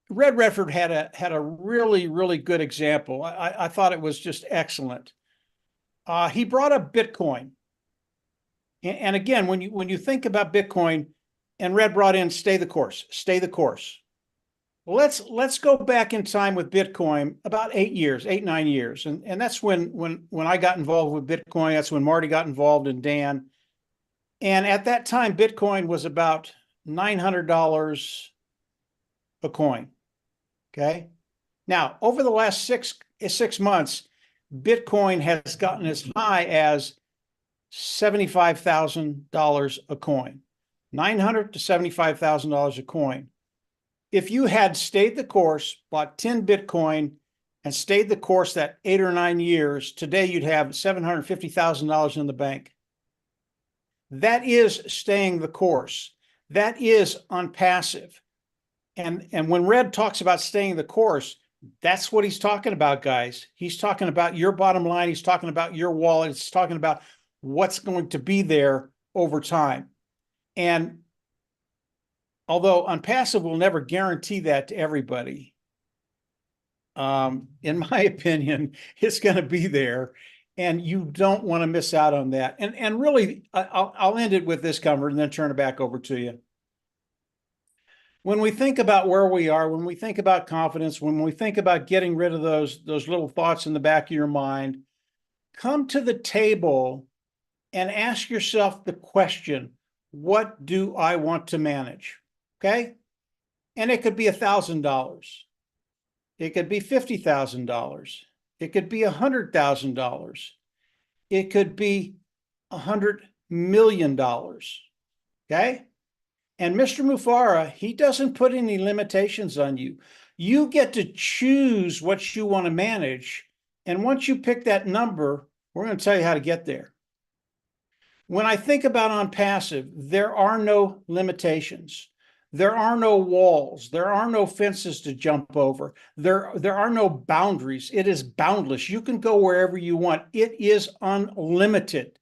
Red Redford had a really, really good example. I thought it was just excellent. He brought up Bitcoin. And again, when you think about Bitcoin, and Red brought in stay the course. Let's go back in time with Bitcoin about 9 years. And that's when I got involved with Bitcoin. That's when Marty got involved, and Dan. And at that time, Bitcoin was about $900 a coin. Okay. Now, over the last six months, Bitcoin has gotten as high as $75,000 a coin, $900 to $75,000 a coin. If you had stayed the course, bought 10 Bitcoin, and stayed the course that 8 or 9 years, today you'd have $750,000 in the bank. That is staying the course. That is Unpassive. And when Red talks about staying the course, that's what he's talking about, guys. He's talking about your bottom line. He's talking about your wallet. He's talking about what's going to be there over time. And although Unpassive will never guarantee that to everybody, in my opinion, it's going to be there, and you don't want to miss out on that. And really, I'll end it with this, Comfort, and then turn it back over to you. When we think about where we are, when we think about confidence, when we think about getting rid of those little thoughts in the back of your mind, come to the table and ask yourself the question, what do I want to manage? Okay? And it could be $1,000. It could be $50,000. It could be $100,000. It could be $100 million. Okay? And Mr. Mufara, he doesn't put any limitations on you. You get to choose what you want to manage. And once you pick that number, we're going to tell you how to get there. When I think about Unpassive, there are no limitations. There are no walls. There are no fences to jump over. There are no boundaries. It is boundless. You can go wherever you want. It is unlimited.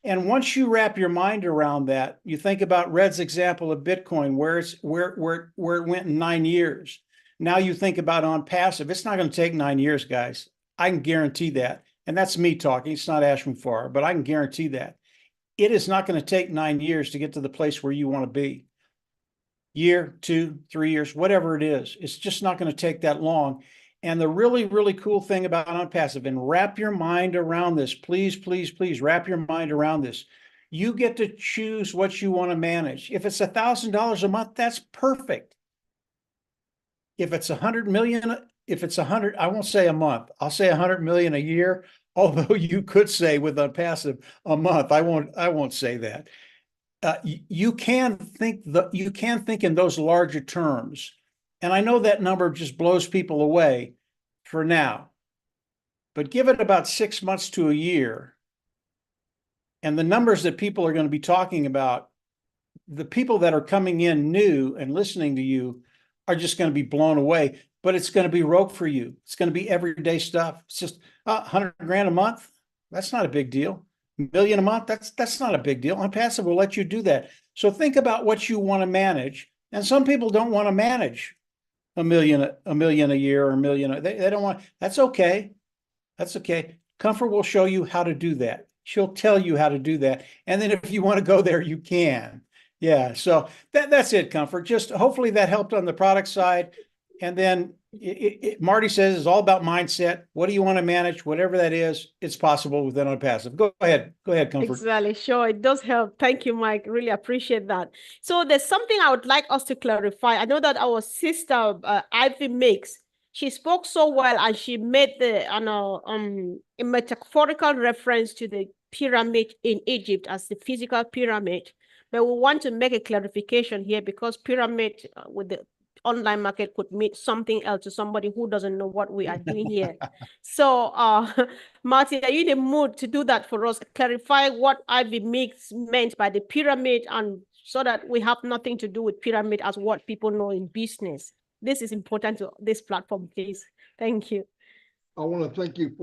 And once you wrap your mind around that, you think about Red's example of Bitcoin, where it went in 9 years. Now you think about Unpassive. It's not going to take 9 years, guys. I can guarantee that. And that's me talking. It's not Ash Mufara, but I can guarantee that. It is not going to take 9 years to get to the place where you want to be. Year, 2, 3 years, whatever it is. It's just not going to take that long. And the really, really cool thing about Unpassive, and wrap your mind around this, please, please, please wrap your mind around this. You get to choose what you want to manage. If it's $1,000 a month, that's perfect. If it's 100 million, if it's 100, I won't say a month, I'll say 100 million a year. although you could say with unpassive a month. I won't say that. You can think in those larger terms. And I know that number just blows people away for now, but give it about 6 months to a year. And the numbers that people are going to be talking about, the people that are coming in new and listening to you are just going to be blown away, but it's going to be rogue for you. It's going to be everyday stuff. It's just 100 grand a month. That's not a big deal. $1 million a month. That's not a big deal. Unpassive will let you do that. So think about what you want to manage. And some people don't want to manage a million a year or $1 million. They don't want, that's okay. That's okay. Comfort will show you how to do that. She'll tell you how to do that. And then if you want to go there, you can. Yeah. So that's it, Comfort. Just hopefully that helped on the product side. And then Marty says it's all about mindset. What do you want to manage? Whatever that is, it's possible within Unpassive. Go ahead, Comfort. Exactly. Sure. It does help. Thank you, Mike. Really appreciate that. So there's something I would like us to clarify. I know that our sister, Ivy Mix, she spoke so well and she made a metaphorical reference to the pyramid in Egypt as the physical pyramid. But we want to make a clarification here because pyramid with the online market could mean something else to somebody who doesn't know what we are doing here. So, Martin, are you in the mood to do that for us? Clarify what Ivy Mix meant by the pyramid, and so that we have nothing to do with pyramid as what people know in business. This is important to this platform, please. Thank you. I want to thank you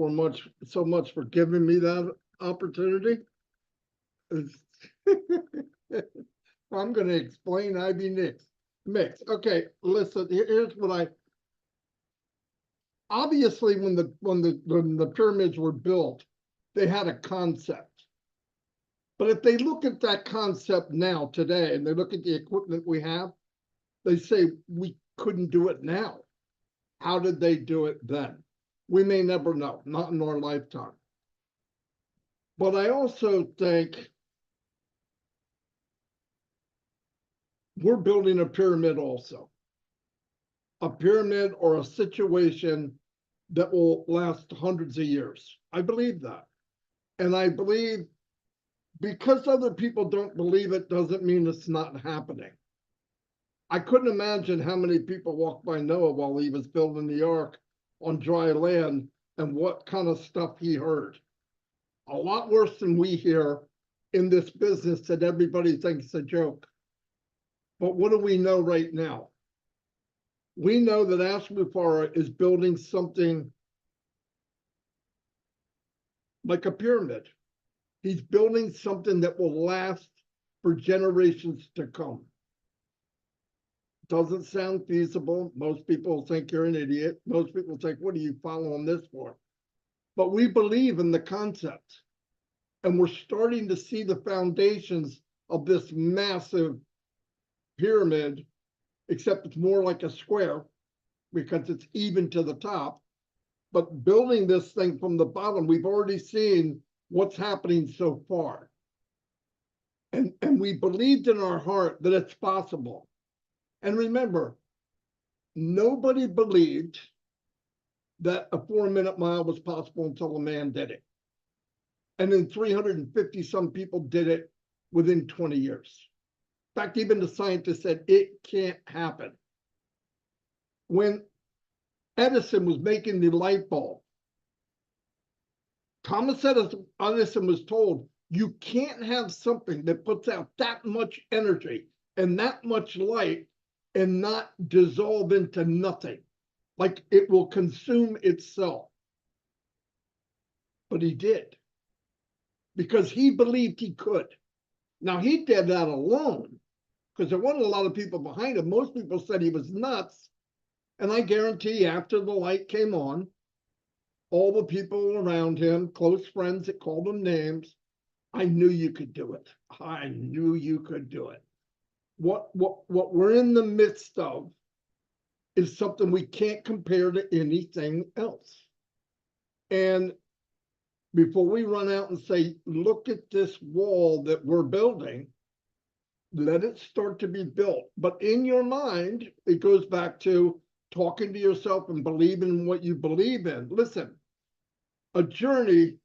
so much for giving me that opportunity. I'm going to explain Ivy Mix. Okay, listen, here's what obviously when the pyramids were built, they had a concept. But if they look at that concept now, today, and they look at the equipment we have, they say we couldn't do it now. How did they do it then? We may never know, not in our lifetime. But I also think we're building a pyramid also. A pyramid or a situation that will last hundreds of years. I believe that. And I believe because other people don't believe it doesn't mean it's not happening. I couldn't imagine how many people walked by Noah while he was building the ark on dry land and what kind of stuff he heard. A lot worse than we hear in this business that everybody thinks a joke. But what do we know right now? We know that Ashmufara is building something like a pyramid. He's building something that will last for generations to come. Doesn't sound feasible. Most people think you're an idiot. Most people think, what are you following this for? But we believe in the concept. And we're starting to see the foundations of this massive pyramid, except it's more like a square because it's even to the top. But building this thing from the bottom, we've already seen what's happening so far. And we believed in our heart that it's possible. And remember, nobody believed that a 4-minute mile was possible until a man did it. And then 350 some people did it within 20 years. In fact, even the scientists said it can't happen. When Edison was making the light bulb, Thomas Edison was told, you can't have something that puts out that much energy and that much light and not dissolve into nothing. Like it will consume itself. But he did. Because he believed he could. Now he did that alone because there wasn't a lot of people behind him. Most people said he was nuts. And I guarantee after the light came on, all the people around him, close friends that called him names, I knew you could do it. I knew you could do it. What we're in the midst of is something we can't compare to anything else. And before we run out and say, look at this wall that we're building, let it start to be built. But in your mind, it goes back to talking to yourself and believing in what you believe in. Listen, a journey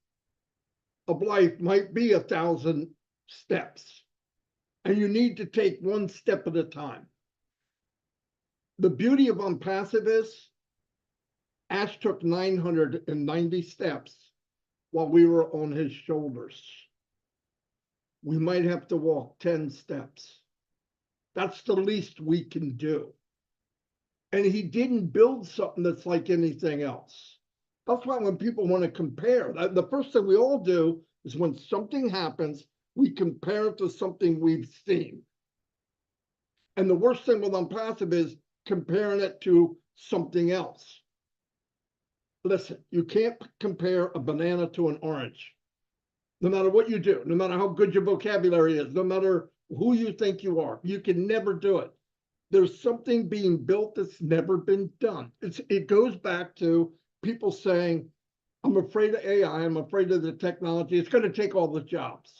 of life might be 1,000 steps, and you need to take one step at a time. The beauty of Unpassive is Ash took 990 steps while we were on his shoulders. We might have to walk 10 steps. That's the least we can do. And he didn't build something that's like anything else. That's why when people want to compare, the first thing we all do is when something happens, we compare it to something we've seen. And the worst thing with Unpassive is comparing it to something else. Listen, you can't compare a banana to an orange. No matter what you do, no matter how good your vocabulary is, no matter who you think you are, you can never do it. There's something being built that's never been done. It goes back to people saying, I'm afraid of AI, I'm afraid of the technology, it's going to take all the jobs.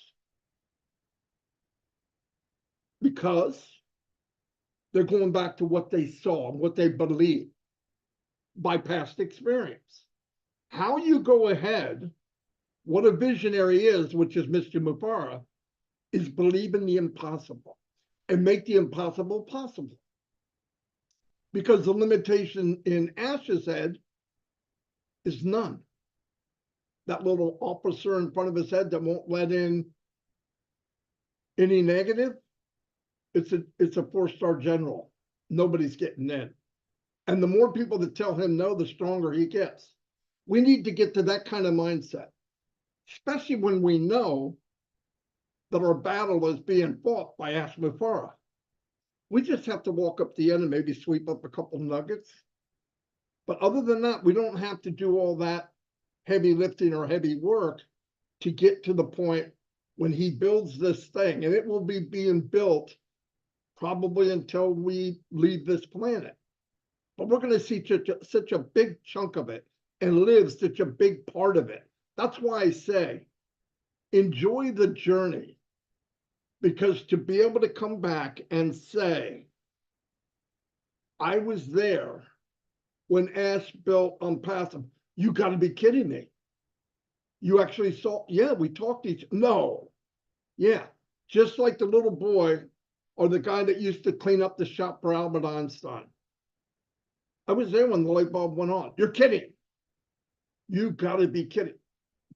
Because they're going back to what they saw, what they believe by past experience. How you go ahead, what a visionary is, which is Mr. Mufara, is believe in the impossible and make the impossible possible. Because the limitation in Ash's head is none. That little officer in front of his head that won't let in any negative, it's a 4-star general. Nobody's getting in. And the more people that tell him no, the stronger he gets. We need to get to that kind of mindset, especially when we know that our battle is being fought by Ash Mufara. We just have to walk up the end and maybe sweep up a couple nuggets. But other than that, we don't have to do all that heavy lifting or heavy work to get to the point when he builds this thing. And it will be being built probably until we leave this planet. But we're going to see such a big chunk of it and live such a big part of it. That's why I say, enjoy the journey. Because to be able to come back and say, I was there when Ash built Unpassive, you got to be kidding me. You actually saw, yeah, we talked to each, no, yeah, just like the little boy or the guy that used to clean up the shop for Albert Einstein. I was there when the light bulb went on. You're kidding. You got to be kidding.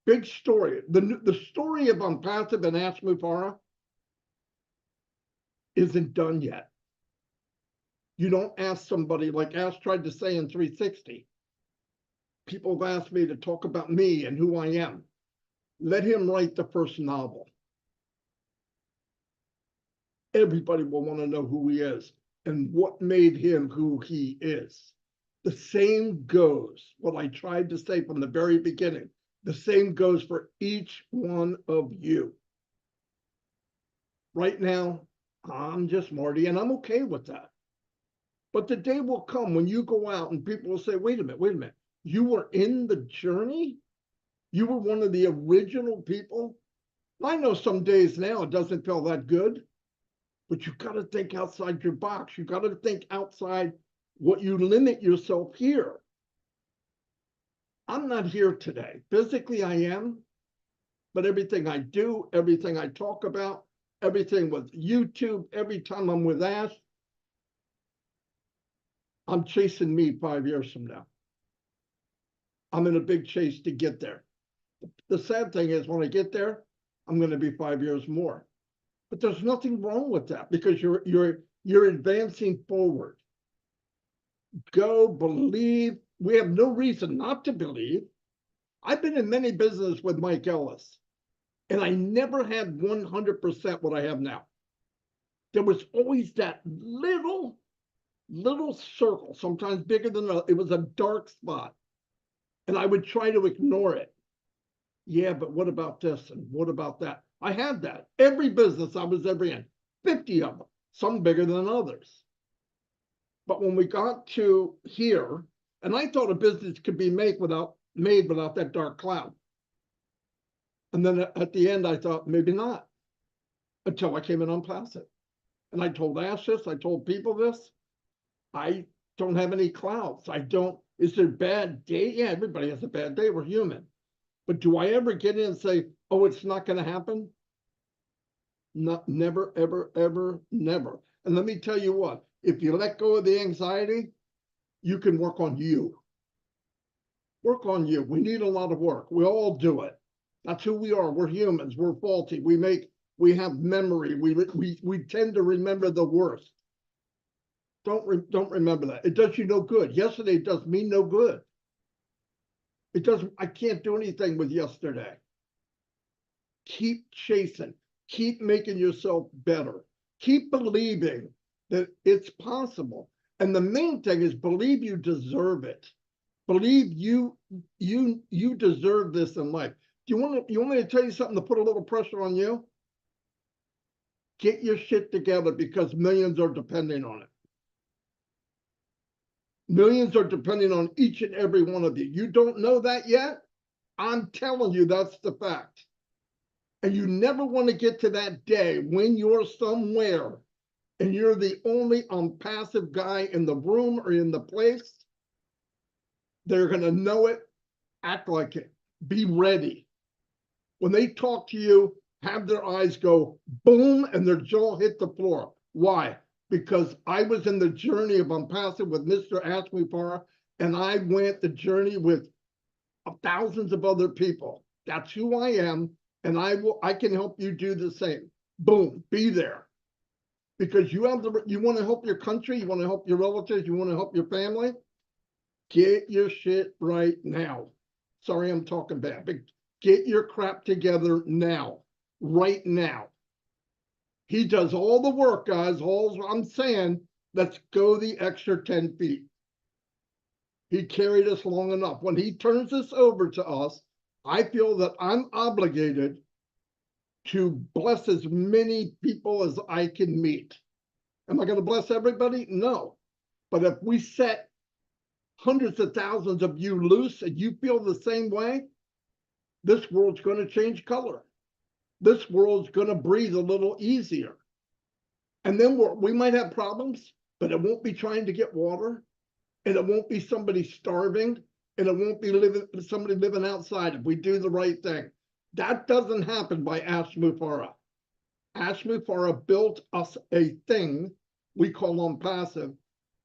Big story. The story of Unpassive and Ash Mufara isn't done yet. You don't ask somebody like Ash tried to say in 360. People have asked me to talk about me and who I am. Let him write the first novel. Everybody will want to know who he is and what made him who he is. The same goes, what I tried to say from the very beginning, the same goes for each one of you. Right now, I'm just Marty, and I'm okay with that. But the day will come when you go out and people will say, wait a minute, you were in the journey? You were one of the original people? I know some days now it doesn't feel that good, but you got to think outside your box. You got to think outside what you limit yourself here. I'm not here today. Physically, I am, but everything I do, everything I talk about, everything with YouTube, every time I'm with Ash, I'm chasing me 5 years from now. I'm in a big chase to get there. The sad thing is when I get there, I'm going to be 5 years more. But there's nothing wrong with that because you're advancing forward. Go believe. We have no reason not to believe. I've been in many businesses with Mike Ellis, and I never had 100% what I have now. There was always that little circle, sometimes bigger than it was a dark spot. And I would try to ignore it. Yeah, but what about this? And what about that? I had that. Every business I was ever in, 50 of them, some bigger than others. But when we got to here, and I thought a business could be made without that dark cloud. And then at the end, I thought maybe not, until I came in Unpassive. And I told Ash this, I told people this. I don't have any clouds. Is there a bad day? Yeah, everybody has a bad day. We're human. But do I ever get in and say, oh, it's not going to happen? Not, never, ever, ever, never. And let me tell you what, if you let go of the anxiety, you can work on you. Work on you. We need a lot of work. We all do it. That's who we are. We're humans. We're faulty. We have memory. We tend to remember the worst. Don't remember that. It does you no good. Yesterday does me no good. It doesn't, I can't do anything with yesterday. Keep chasing. Keep making yourself better. Keep believing that it's possible. And the main thing is believe you deserve it. Believe you deserve this in life. You want me to tell you something to put a little pressure on you? Get your shit together because millions are depending on it. Millions are depending on each and every one of you. You don't know that yet? I'm telling you, that's the fact. And you never want to get to that day when you're somewhere and you're the only passive guy in the room or in the place. They're going to know it, act like it, be ready. When they talk to you, have their eyes go boom and their jaw hit the floor. Why? Because I was in the journey of Unpassive with Mr. Ashmupara, and I went the journey with thousands of other people. That's who I am, and I can help you do the same. Boom, be there. Because you want to help your country, you want to help your relatives, you want to help your family. Get your shit right now. Sorry, I'm talking bad, but get your crap together now, right now. He does all the work, guys. All I'm saying, let's go the extra 10 feet. He carried us long enough. When he turns this over to us, I feel that I'm obligated to bless as many people as I can meet. Am I going to bless everybody? No. But if we set hundreds of thousands of you loose and you feel the same way, this world's going to change color. This world's going to breathe a little easier. And then we might have problems, but it won't be trying to get water, and it won't be somebody starving, and it won't be somebody living outside if we do the right thing. That doesn't happen by Ashmupara. Ashmupara built us a thing we call Unpassive.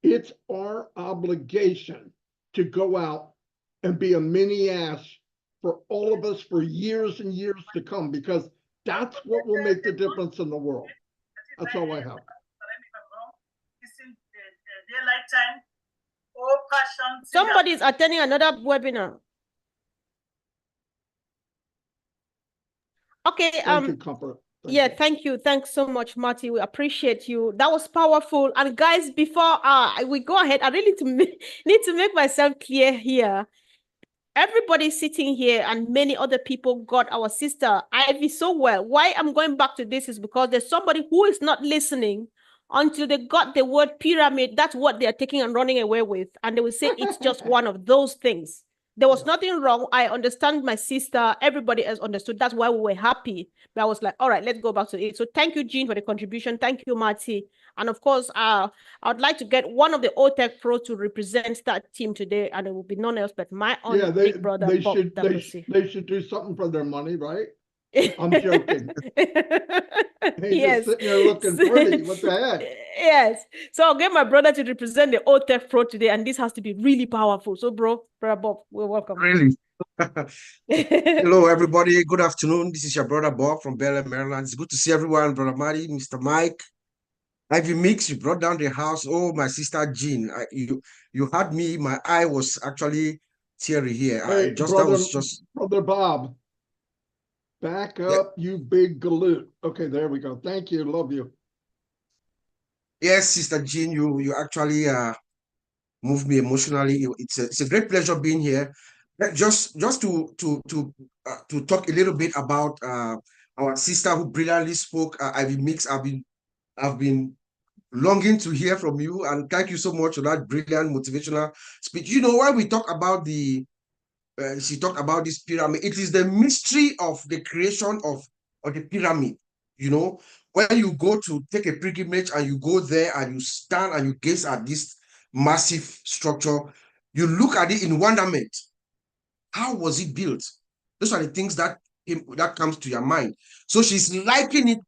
It's our obligation to go out and be a mini Ash for all of us for years and years to come, because that's what will make the difference in the world. That's all I have. Somebody's attending another webinar. Okay. Thank you, Comfort. Thank you. Thanks so much, Marty. We appreciate you. That was powerful. And guys, before we go ahead, I really need to make myself clear here. Everybody sitting here and many other people got our sister Ivy so well. Why I'm going back to this is because there's somebody who is not listening until they got the word pyramid. That's what they're taking and running away with. And they will say it's just one of those things. There was nothing wrong. I understand my sister. Everybody else understood. That's why we were happy. But I was like, all right, let's go back to it. So thank you, Jean, for the contribution. Thank you, Marty. And of course, I would like to get one of the OTEC Pro to represent that team today. And it will be none else but my own big brother, Bob Douglasy. They should do something for their money, right? I'm joking. Yes. Just sitting there looking pretty. What the heck? Yes. So I'll get my brother to represent the OTEC Pro today, and this has to be really powerful. So, brother Bob, we're welcome. Really? Hello, everybody. Good afternoon. This is your brother Bob from Bel Air, Maryland. It's good to see everyone, Brother Marty, Mr. Mike. Ivy Mix, you brought down the house. Oh, my sister Jean, you had me. My eye was actually teary here. Hey, brother Bob. Back up, you big galoot. Okay, there we go. Thank you. Love you. Yes, Sister Jean, you actually moved me emotionally. It's a great pleasure being here. Just to talk a little bit about our sister who brilliantly spoke, Ivy Mix. I've been longing to hear from you, and thank you so much for that brilliant motivational speech. You know, why we talk about she talked about this pyramid. It is the mystery of the creation of the pyramid. You know, when you go to take a pilgrimage and you go there and you stand and you gaze at this massive structure, you look at it in wonderment. How was it built? Those are the things that comes to your mind. So she's liking it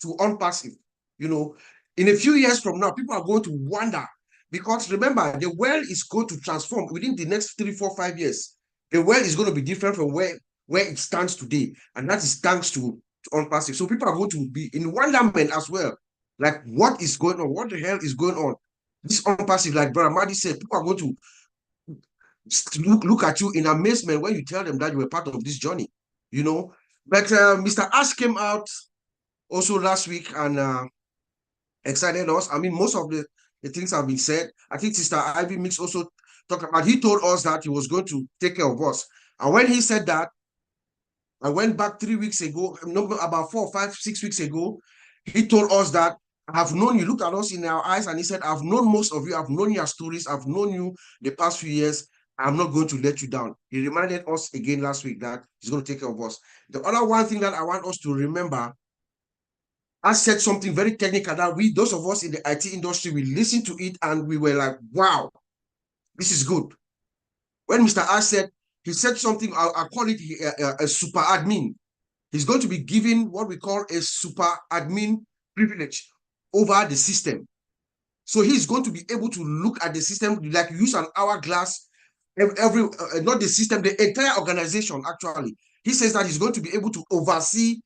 to unpassive. You know, in a few years from now, people are going to wonder, because remember, the world is going to transform within the next 3, 4, 5 years. The world is going to be different from where it stands today, and that is thanks to unpassive. So people are going to be in wonderment as well. Like, what is going on? What the hell is going on? This unpassive, like Brother Madi said, people are going to look at you in amazement when you tell them that you were part of this journey, you know. But Mr. Ash came out also last week and excited us. I mean, most of the things have been said. I think Sister Ivy Mix also talked about, he told us that he was going to take care of us. And when he said that, I went back 3 weeks ago, about 4, 5, 6 weeks ago, he told us that, I've known you, look at us in our eyes, and he said, I've known most of you, I've known your stories, I've known you the past few years, I'm not going to let you down. He reminded us again last week that he's going to take care of us. The other one thing that I want us to remember, I said something very technical that those of us in the IT industry, we listened to it and we were like, wow, this is good. When Mr. Ash said, he said something, I call it a super admin. He's going to be given what we call a super admin privilege over the system. So he's going to be able to look at the system, like use an hourglass, not the system, the entire organization, actually. He says that he's going to be able to oversee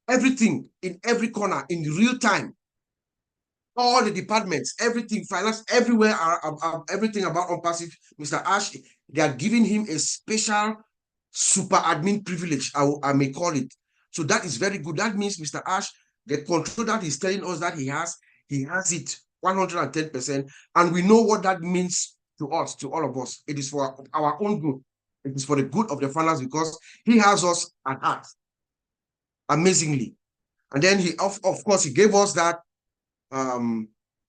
everything in every corner in real time. All the departments, everything, finance, everywhere, everything about unpassive. Mr. Ash, they are giving him a special super admin privilege, I may call it. So that is very good. That means Mr. Ash, the control that he's telling us that he has it 110%. And we know what that means to us, to all of us. It is for our own good. It is for the good of the finance, because he has us at heart. Amazingly. And then he, of course, he gave us that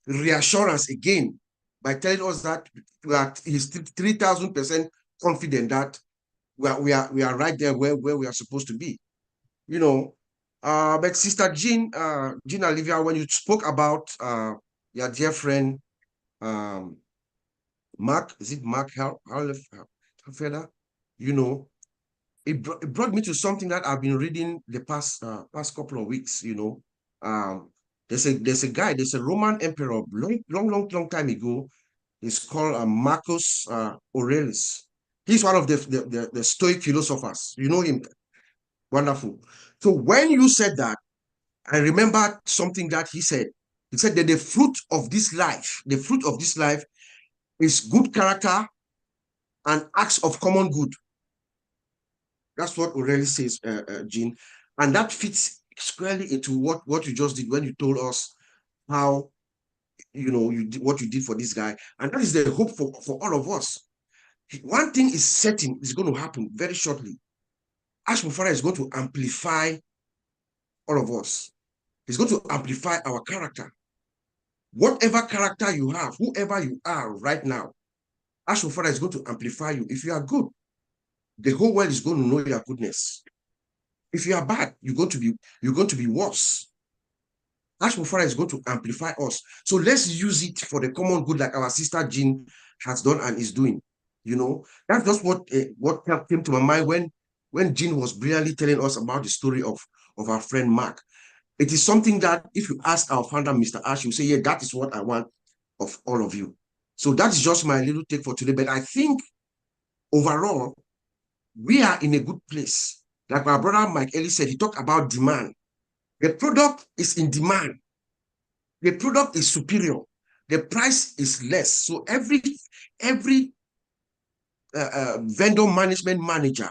reassurance again by telling us that he's 3,000% confident that we are right there where we are supposed to be, you know. But Sister Jean Olivia, when you spoke about your dear friend Mark, is it Mark Halfeder? You know, it brought me to something that I've been reading the past couple of weeks. You know, there's a guy, there's a Roman emperor long time ago. He's called Marcus Aurelius. He's one of the Stoic philosophers. You know him. Wonderful. So when you said that, I remember something that he said. He said that the fruit of this life is good character and acts of common good. That's what Aurelius says, Jean. And that fits squarely into what you just did when you told us how, you know, what you did for this guy. And that is the hope for all of us. One thing is certain, is going to happen very shortly. Ash Mufara is going to amplify all of us. He's going to amplify our character. Whatever character you have, whoever you are right now, Ash Mufara is going to amplify you. If you are good, the whole world is going to know your goodness. If you are bad, you're going to be worse. Ash Mufara is going to amplify us. So let's use it for the common good, like our sister Jean has done and is doing. You know, that's just what came to my mind when Jean was brilliantly telling us about the story of our friend Mark. It is something that if you ask our founder, Mr. Ash, you say, yeah, that is what I want of all of you. So that's just my little take for today. But I think overall, we are in a good place. Like my brother Mike Ellie said, he talked about demand. The product is in demand. The product is superior. The price is less. So every vendor management manager,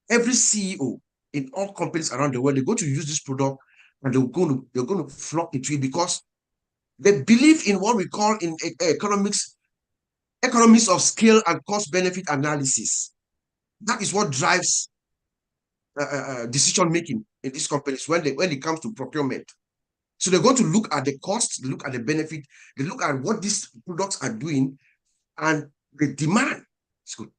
every CEO in all companies around the world, they're going to use this product and they're going to flock into it because they believe in what we call in economics of scale and cost benefit analysis. That is what drives decision making in these companies when it comes to procurement. So they're going to look at the cost, look at the benefit, they look at what these products are doing, and the demand is going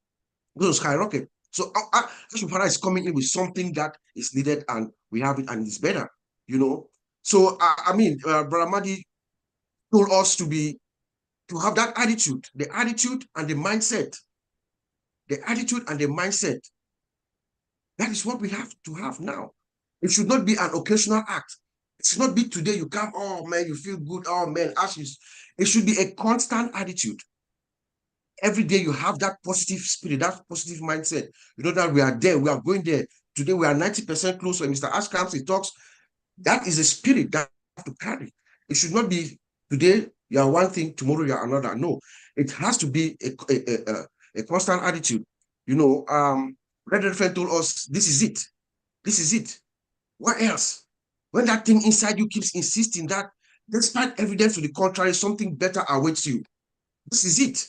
to skyrocket. So Ash Mufara is coming in with something that is needed, and we have it, and it's better, you know. So I mean, Brother Madi told us to have that attitude, the attitude and the mindset, That is what we have to have now. It should not be an occasional act. It should not be today you come, oh man, you feel good, oh man, ashes. It should be a constant attitude. Every day you have that positive spirit, that positive mindset. You know that we are there, we are going there. Today we are 90% close. When Mr. Ash comes, he talks. That is a spirit that you have to carry. It should not be today you are one thing, tomorrow you are another. No, it has to be a constant attitude. You know, Red Friend told us, this is it. This is it. What else? When that thing inside you keeps insisting that, despite evidence to the contrary, something better awaits you. This is it.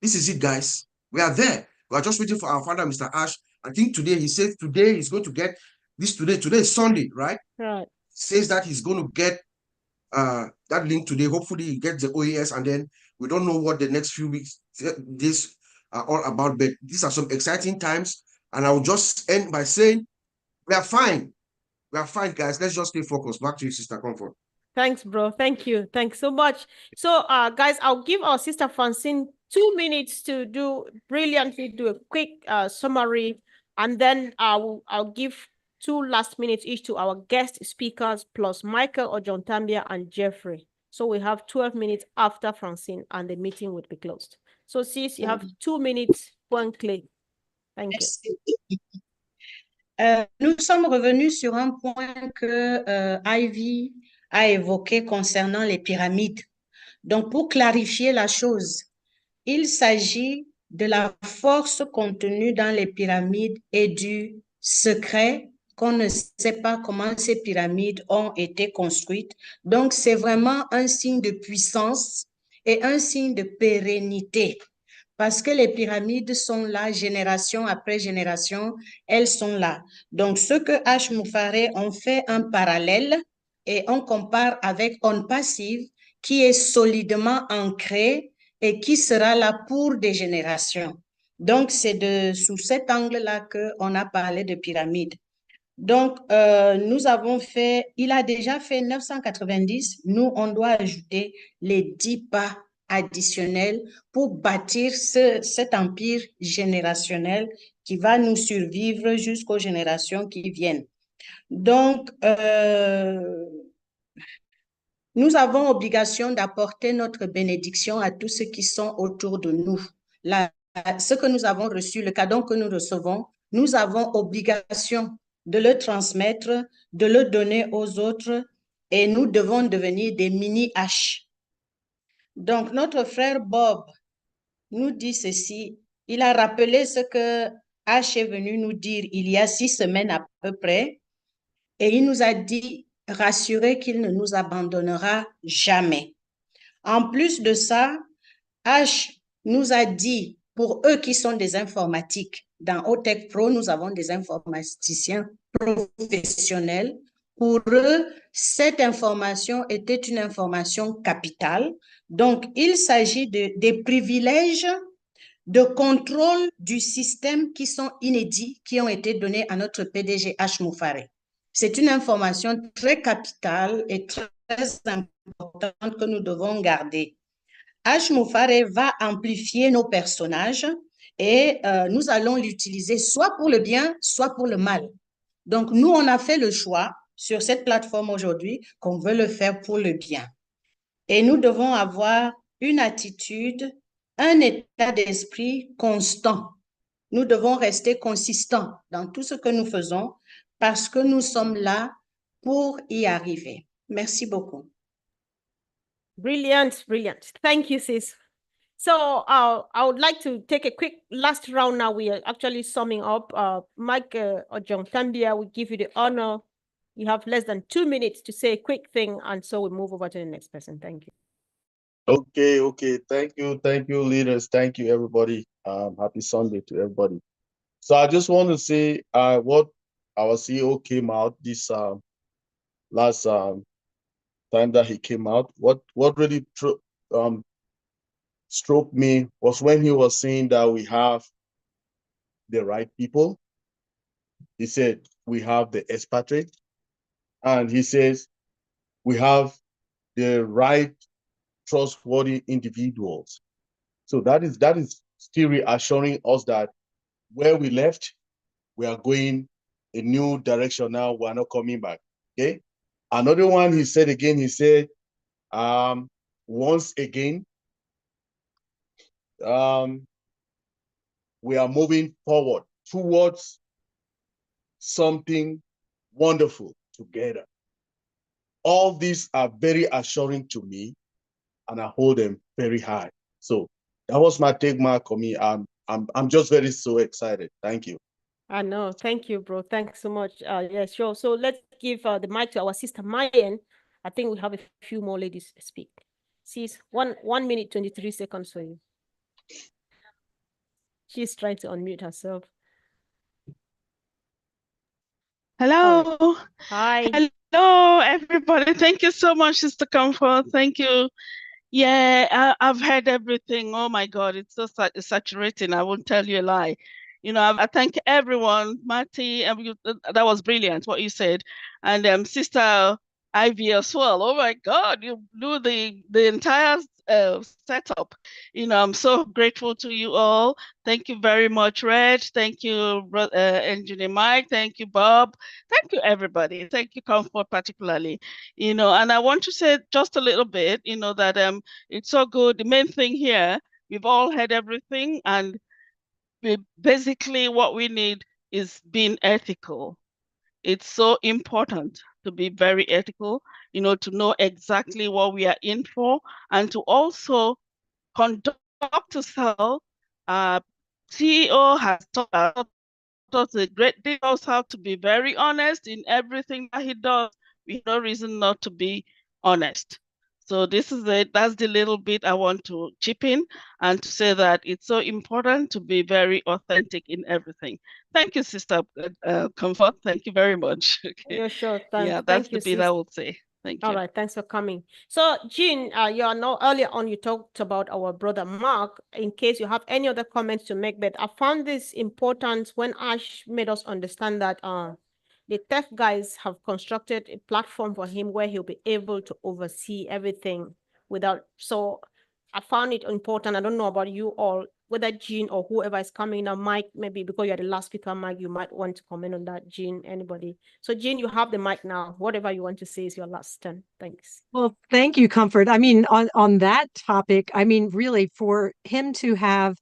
This is it, guys. We are there. We are just waiting for our father, Mr. Ash. I think today, he said today he's going to get this today. Today is Sunday, right? Right. Says that he's going to get that link today. Hopefully he gets the OAS, and then we don't know what the next few weeks, this are all about, but these are some exciting times. And I will just end by saying, we are fine. We are fine, guys. Let's just stay focused. Back to you, Sister Comfort. Thanks, bro. Thank you. Thanks so much. So, guys, I'll give our sister Francine 2 minutes to brilliantly do a quick summary, and then I'll give 2 last minutes each to our guest speakers, plus Michael or John Tambia and Jeffrey. So we have 12 minutes after Francine, and the meeting would be closed. So, sis, you have 2 minutes, point clear. Thank you. Nous sommes revenus sur un point que Ivy a évoqué concernant les pyramides. Donc, pour clarifier la chose, il s'agit de la force contenue dans les pyramides et du secret qu'on ne sait pas comment ces pyramides ont été construites. Donc, c'est vraiment un signe de puissance et un signe de pérennité. Parce que les pyramides sont là, génération après génération, elles sont là. Donc, ce que H. Moufaré ont fait un parallèle et on compare avec On Passive, qui est solidement ancré et qui sera là pour des générations. Donc, c'est sous cet angle-là qu'on a parlé de pyramide. Donc, nous avons fait, il a déjà fait 990, nous, on doit ajouter les 10 pas additionnels pour bâtir cet empire générationnel qui va nous survivre jusqu'aux générations qui viennent. Donc, nous avons obligation d'apporter notre bénédiction à tous ceux qui sont autour de nous. Ce que nous avons reçu, le cadeau que nous recevons, nous avons obligation de le transmettre, de le donner aux autres, et nous devons devenir des mini-H. Donc, notre frère Bob nous dit ceci. Il a rappelé ce que H est venu nous dire il y a 6 semaines à peu près, et il nous a dit rassurer qu'il ne nous abandonnera jamais. En plus de ça, H nous a dit, pour eux qui sont des informatiques, dans OTech Pro, nous avons des informaticiens professionnels. Pour eux, cette information était une information capitale. Donc, il s'agit des privilèges de contrôle du système qui sont inédits, qui ont été donnés à notre PDG H. Moufaré. C'est une information très capitale et très importante que nous devons garder. H. Moufaré va amplifier nos personnages et nous allons l'utiliser soit pour le bien, soit pour le mal. Donc, nous, on a fait le choix sur cette plateforme aujourd'hui qu'on veut le faire pour le bien. Et nous devons avoir une attitude, un état d'esprit constant. Nous devons rester consistants dans tout ce que nous faisons parce que nous sommes là pour y arriver. Merci beaucoup. Brilliant, brilliant. Thank you, sis. So I would like to take a quick last round now. We are actually summing up. Mike or John Tambia, we give you the honor. You have less than 2 minutes to say a quick thing, and so we move over to the next person. Thank you. Okay. Thank you, leaders. Thank you, everybody. Happy Sunday to everybody. So I just want to say what our CEO came out this last time that he came out. What really struck me was when he was saying that we have the right people. He said we have the expatriate, and he says we have the right trustworthy individuals. So that is still reassuring us that where we left, we are going a new direction now. We're not coming back. Okay. Another one he said again, he said, once again, we are moving forward towards something wonderful together. All these are very assuring to me, and I hold them very high. So that was my take, Mark, for me. I'm just very so excited. Thank you. I know. Thank you, bro. Thanks so much. Yeah, sure. So let's give the mic to our sister Mayan. I think we have a few more ladies speak. Sis, 1 minute 23 seconds for you. She's trying to unmute herself. Hello. Hi. Hello, everybody. Thank you so much, Sister Comfort. Thank you. Yeah, I've heard everything. Oh my God, it's so saturating. I won't tell you a lie. You know, I thank everyone, Marty, and that was brilliant what you said, and Sister Ivy as well. Oh my God, you blew the entire setup. You know, I'm so grateful to you all. Thank you very much, Red. Thank you, Engineer Mike. Thank you, Bob. Thank you, everybody. Thank you, Comfort, particularly. You know, and I want to say just a little bit. You know that it's so good. The main thing here, we've all heard everything, and basically what we need is being ethical. It's so important to be very ethical, you know, to know exactly what we are in for, and to also conduct ourselves. CEO has taught us a great deal how to be very honest in everything that he does. We have no reason not to be honest. So this is it. That's the little bit I want to chip in and to say that it's so important to be very authentic in everything. Thank you, Sister Comfort. Thank you very much. Okay. Yeah, sure. Yeah, that's thank the you, bit sis. I would say. Thank you. All right, thanks for coming. So, Jean, you are now earlier on you talked about our brother Mark. In case you have any other comments to make, but I found this important when Ash made us understand that the tech guys have constructed a platform for him where he'll be able to oversee everything without. So, I found it important. I don't know about you all, whether Jean or whoever is coming now, Mike, maybe because you're the last speaker, Mike, you might want to comment on that, Jean, anybody. So Jean, you have the mic now. Whatever you want to say is your last turn. Thanks. Well, thank you, Comfort. I mean, on that topic, I mean, really, for him to have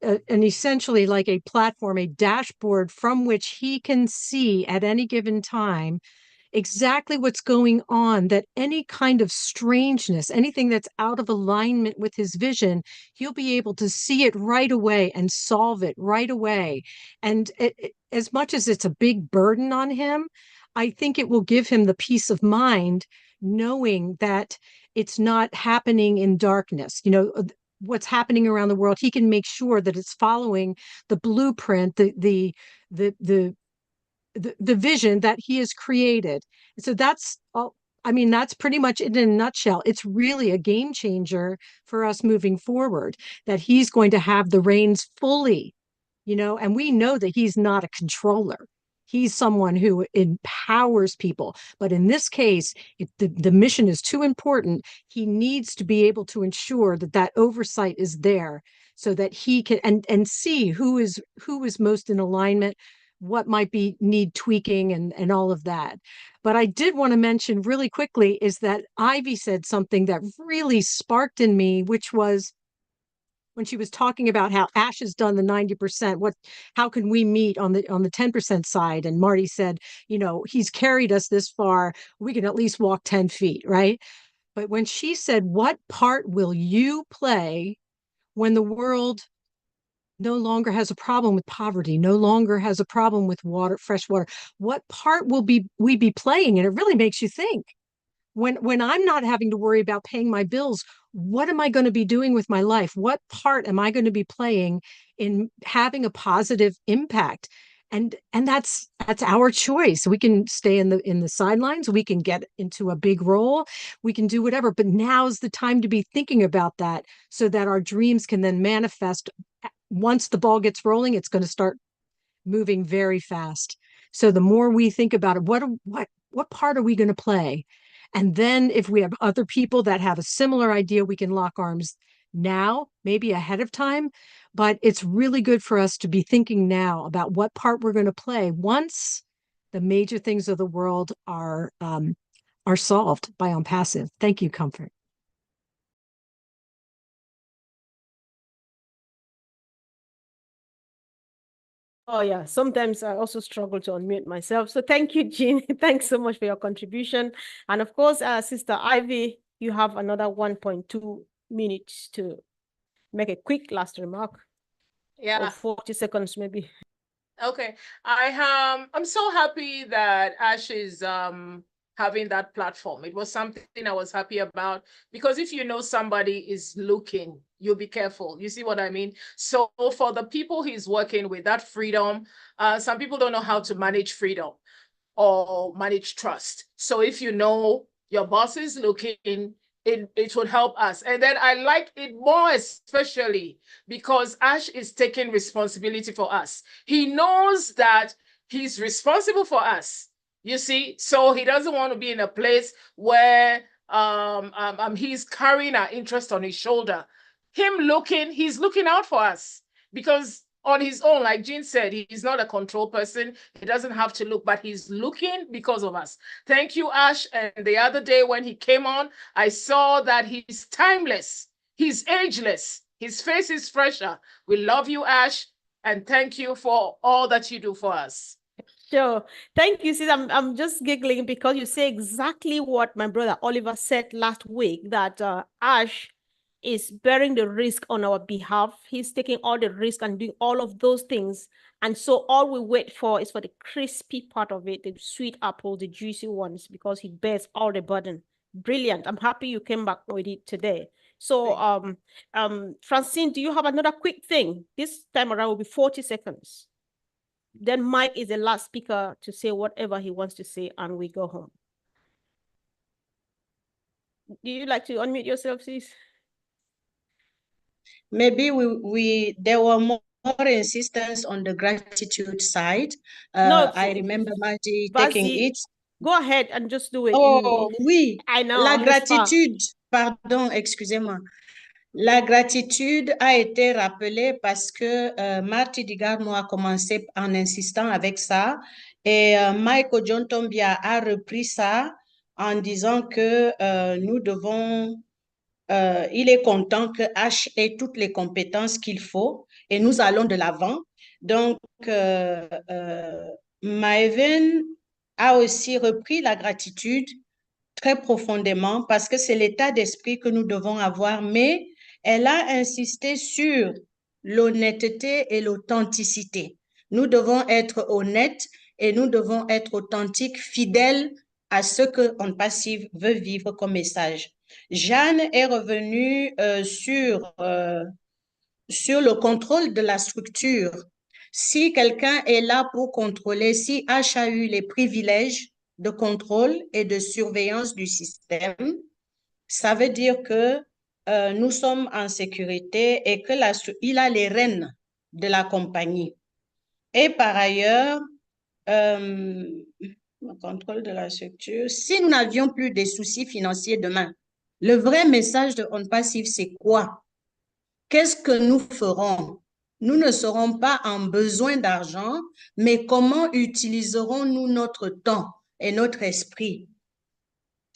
an essentially like a platform, a dashboard from which he can see at any given time exactly what's going on, that any kind of strangeness, anything that's out of alignment with his vision, he'll be able to see it right away and solve it right away. And as much as it's a big burden on him, I think it will give him the peace of mind knowing that it's not happening in darkness. You know, what's happening around the world, he can make sure that it's following the blueprint, the vision that he has created. So that's all. I mean, that's pretty much it in a nutshell. It's really a game changer for us moving forward, that he's going to have the reins fully, you know, and we know that he's not a controller. He's someone who empowers people. But in this case, if the mission is too important, he needs to be able to ensure that that oversight is there so that he can and see who is most in alignment, what might be need tweaking and all of that. But I did want to mention really quickly is that Ivy said something that really sparked in me, which was when she was talking about how Ash has done the 90%, how can we meet on the 10% side? And Marty said, you know, he's carried us this far, we can at least walk 10 feet, right? But when she said, what part will you play when the world no longer has a problem with poverty, no longer has a problem with water, fresh water, what part will we be playing? And it really makes you think. When I'm not having to worry about paying my bills, what am I going to be doing with my life? What part am I going to be playing in having a positive impact? And that's our choice. We can stay in the sidelines, we can get into a big role, we can do whatever, but now's the time to be thinking about that so that our dreams can then manifest. Once the ball gets rolling, it's going to start moving very fast. So the more we think about it, what part are we going to play? And then if we have other people that have a similar idea, we can lock arms. now, maybe ahead of time, but it's really good for us to be thinking now about what part we're going to play once the major things of the world are solved by On Passive. Thank you, Comfort. Oh yeah, sometimes I also struggle to unmute myself. So thank you, Jean. Thanks so much for your contribution. And of course, Sister Ivy, you have another 1.2 minutes to make a quick last remark. Yeah. Or 40 seconds maybe. Okay. I'm so happy that Ash is having that platform. It was something I was happy about, because if you know somebody is looking, you'll be careful. You see what I mean? So for the people he's working with, that freedom, some people don't know how to manage freedom or manage trust. So if you know your boss is looking, it would help us. And then I like it more, especially because Ash is taking responsibility for us. He knows that he's responsible for us, you see? So he doesn't want to be in a place where he's carrying our interest on his shoulder. He's looking out for us, because on his own, like Jean said, he's not a control person. He doesn't have to look, but he's looking because of us. Thank you, Ash. And the other day when he came on, I saw that he's timeless. He's ageless. His face is fresher. We love you, Ash. And thank you for all that you do for us. Sure. Thank you, sis. I'm just giggling because you say exactly what my brother Oliver said last week, that Ash is bearing the risk on our behalf. He's taking all the risk and doing all of those things. And so all we wait for is for the crispy part of it, the sweet apples, the juicy ones, because he bears all the burden. Brilliant. I'm happy you came back with it today. So Francine, do you have another quick thing? This time around will be 40 seconds. Then Mike is the last speaker to say whatever he wants to say, and we go home. Do you like to unmute yourself, sis? Maybe there were more insistence on the gratitude side. No, I remember Margie taking it. Go ahead and just do it. Oh, oui. I know. La gratitude, pardon, excusez-moi. La gratitude a été rappelée parce que Marty Digarno a commencé en insistant avec ça, et Michael John Tombia a repris ça en disant que nous devons, il est content que H ait toutes les compétences qu'il faut et nous allons de l'avant. Donc, Maëven a aussi repris la gratitude très profondément parce que c'est l'état d'esprit que nous devons avoir, mais elle a insisté sur l'honnêteté et l'authenticité. Nous devons être honnêtes et nous devons être authentiques, fidèles à ce que On Passive veut vivre comme message. Jeanne est revenue sur le contrôle de la structure. Si quelqu'un est là pour contrôler, si H a eu les privilèges de contrôle et de surveillance du système, ça veut dire que nous sommes en sécurité et qu'il a les rênes de la compagnie. Et par ailleurs, le contrôle de la structure, si nous n'avions plus des soucis financiers demain, le vrai message de On Passive, c'est quoi? Qu'est-ce que nous ferons? Nous ne serons pas en besoin d'argent, mais comment utiliserons-nous notre temps et notre esprit?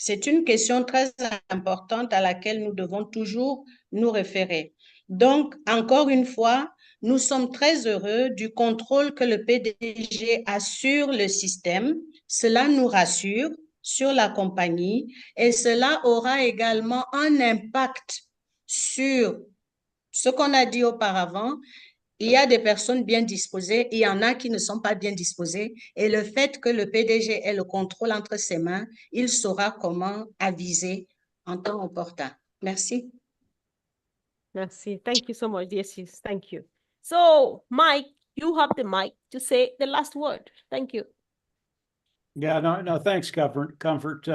C'est une question très importante à laquelle nous devons toujours nous référer. Donc, encore une fois, nous sommes très heureux du contrôle que le PDG a sur le système. Cela nous rassure sur la compagnie et cela aura également un impact sur ce qu'on a dit auparavant. Il y a des personnes bien disposées, il y en a qui ne sont pas bien disposées. Et le fait que le PDG ait le contrôle entre ses mains, il saura comment aviser en temps opportun. Merci. Merci. Thank you so much, dear sis. Thank you. So, Mike, you have the mic to say the last word. Thank you. Yeah, no, thanks, Comfort.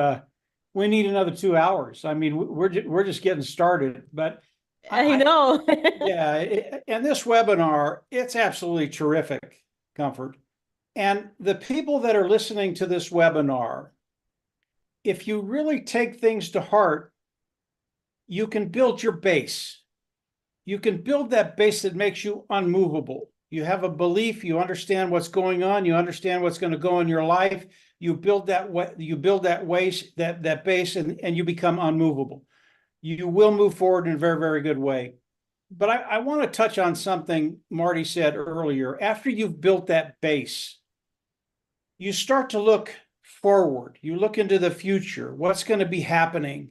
We need another 2 hours. I mean, we're just getting started, but I know. yeah, and this webinar, it's absolutely terrific, Comfort. And the people that are listening to this webinar, if you really take things to heart, you can build your base. you can build that base that makes you unmovable. You have a belief, you understand what's going on, you understand what's going to go in your life. You build that base, and you become unmovable. You will move forward in a very, very good way. But I want to touch on something Marty said earlier. After you've built that base, you start to look forward. You look into the future, what's going to be happening.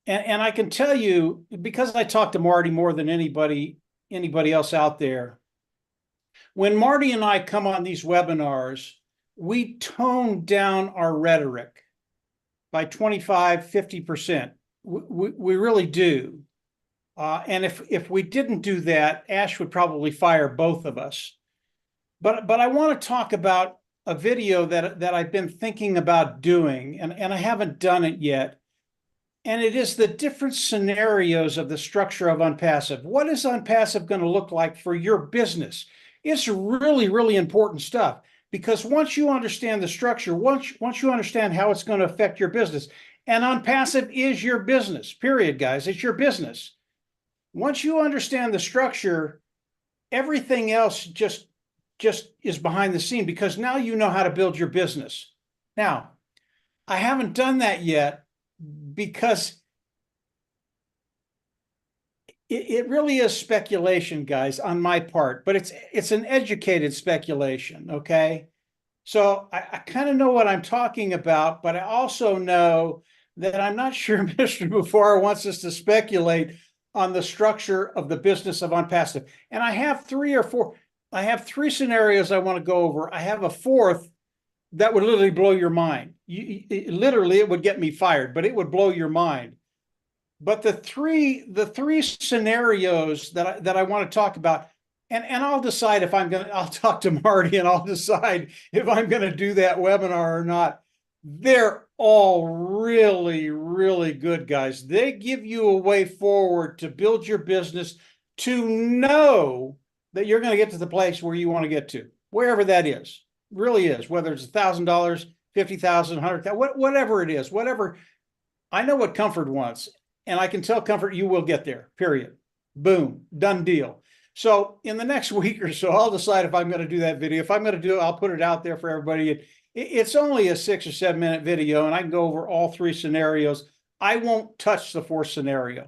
And I can tell you, because I talk to Marty more than anybody else out there, when Marty and I come on these webinars, we tone down our rhetoric by 25, 50%. We really do. And if we didn't do that, Ash would probably fire both of us. But I want to talk about a video that I've been thinking about doing, and I haven't done it yet. And it is the different scenarios of the structure of Unpassive. What is Unpassive going to look like for your business? It's really, really important stuff, because once you understand the structure, once you understand how it's going to affect your business, and Unpassive is your business, period, guys. It's your business. Once you understand the structure, everything else just is behind the scene, because now you know how to build your business. Now, I haven't done that yet, because it really is speculation, guys, on my part, but it's an educated speculation, okay? So I kind of know what I'm talking about, but I also know that I'm not sure Mr. Bufar wants us to speculate on the structure of the business of Unpassive. And I have three scenarios I want to go over. I have a fourth that would literally blow your mind. Literally, it would get me fired, but it would blow your mind. But the three scenarios that I want to talk about, and I'll decide if I'll talk to Marty and I'll decide if I'm going to do that webinar or not. They're all really, really good, guys. They give you a way forward to build your business, to know that you're going to get to the place where you want to get to, wherever that is. Really is, whether it's $1,000, $50,000, $100,000, whatever it is, whatever. I know what Comfort wants, and I can tell Comfort you will get there, period. Boom, done deal. So in the next week or so, I'll decide if I'm going to do that video. If I'm going to do it, I'll put it out there for everybody. It's only a 6 or 7 minute video, and I can go over all three scenarios. I won't touch the fourth scenario.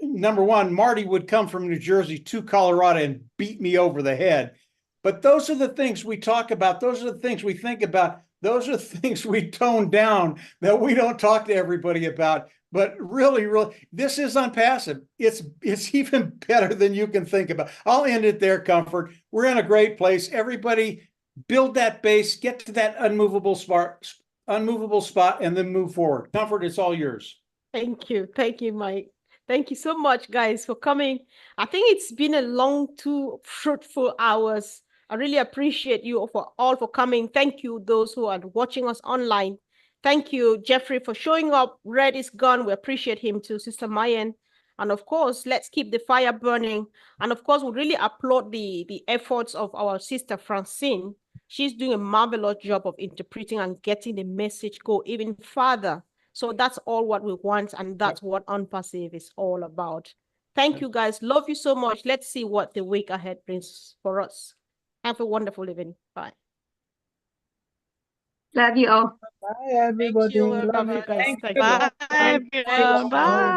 Number one, Marty would come from New Jersey to Colorado and beat me over the head. But those are the things we talk about. Those are the things we think about. Those are the things we tone down that we don't talk to everybody about. But really, this is Unpassive. It's even better than you can think about. I'll end it there, Comfort. We're in a great place. Everybody build that base, get to that unmovable spot, and then move forward. Comfort, it's all yours. Thank you, Mike. Thank you so much, guys, for coming. I think it's been a long, 2 fruitful hours. I really appreciate you all for coming. Thank you, those who are watching us online. Thank you, Jeffrey, for showing up. Red is gone. We appreciate him too, Sister Mayen. And of course, let's keep the fire burning. And of course, we really applaud the efforts of our sister Francine. She's doing a marvelous job of interpreting and getting the message go even further. So that's all what we want, and that's what Unpassive is all about. Thank you, guys. Love you so much. Let's see what the week ahead brings for us. Have a wonderful evening. Bye. Love you all. Bye, everybody. Love you guys. Bye, everyone. Bye.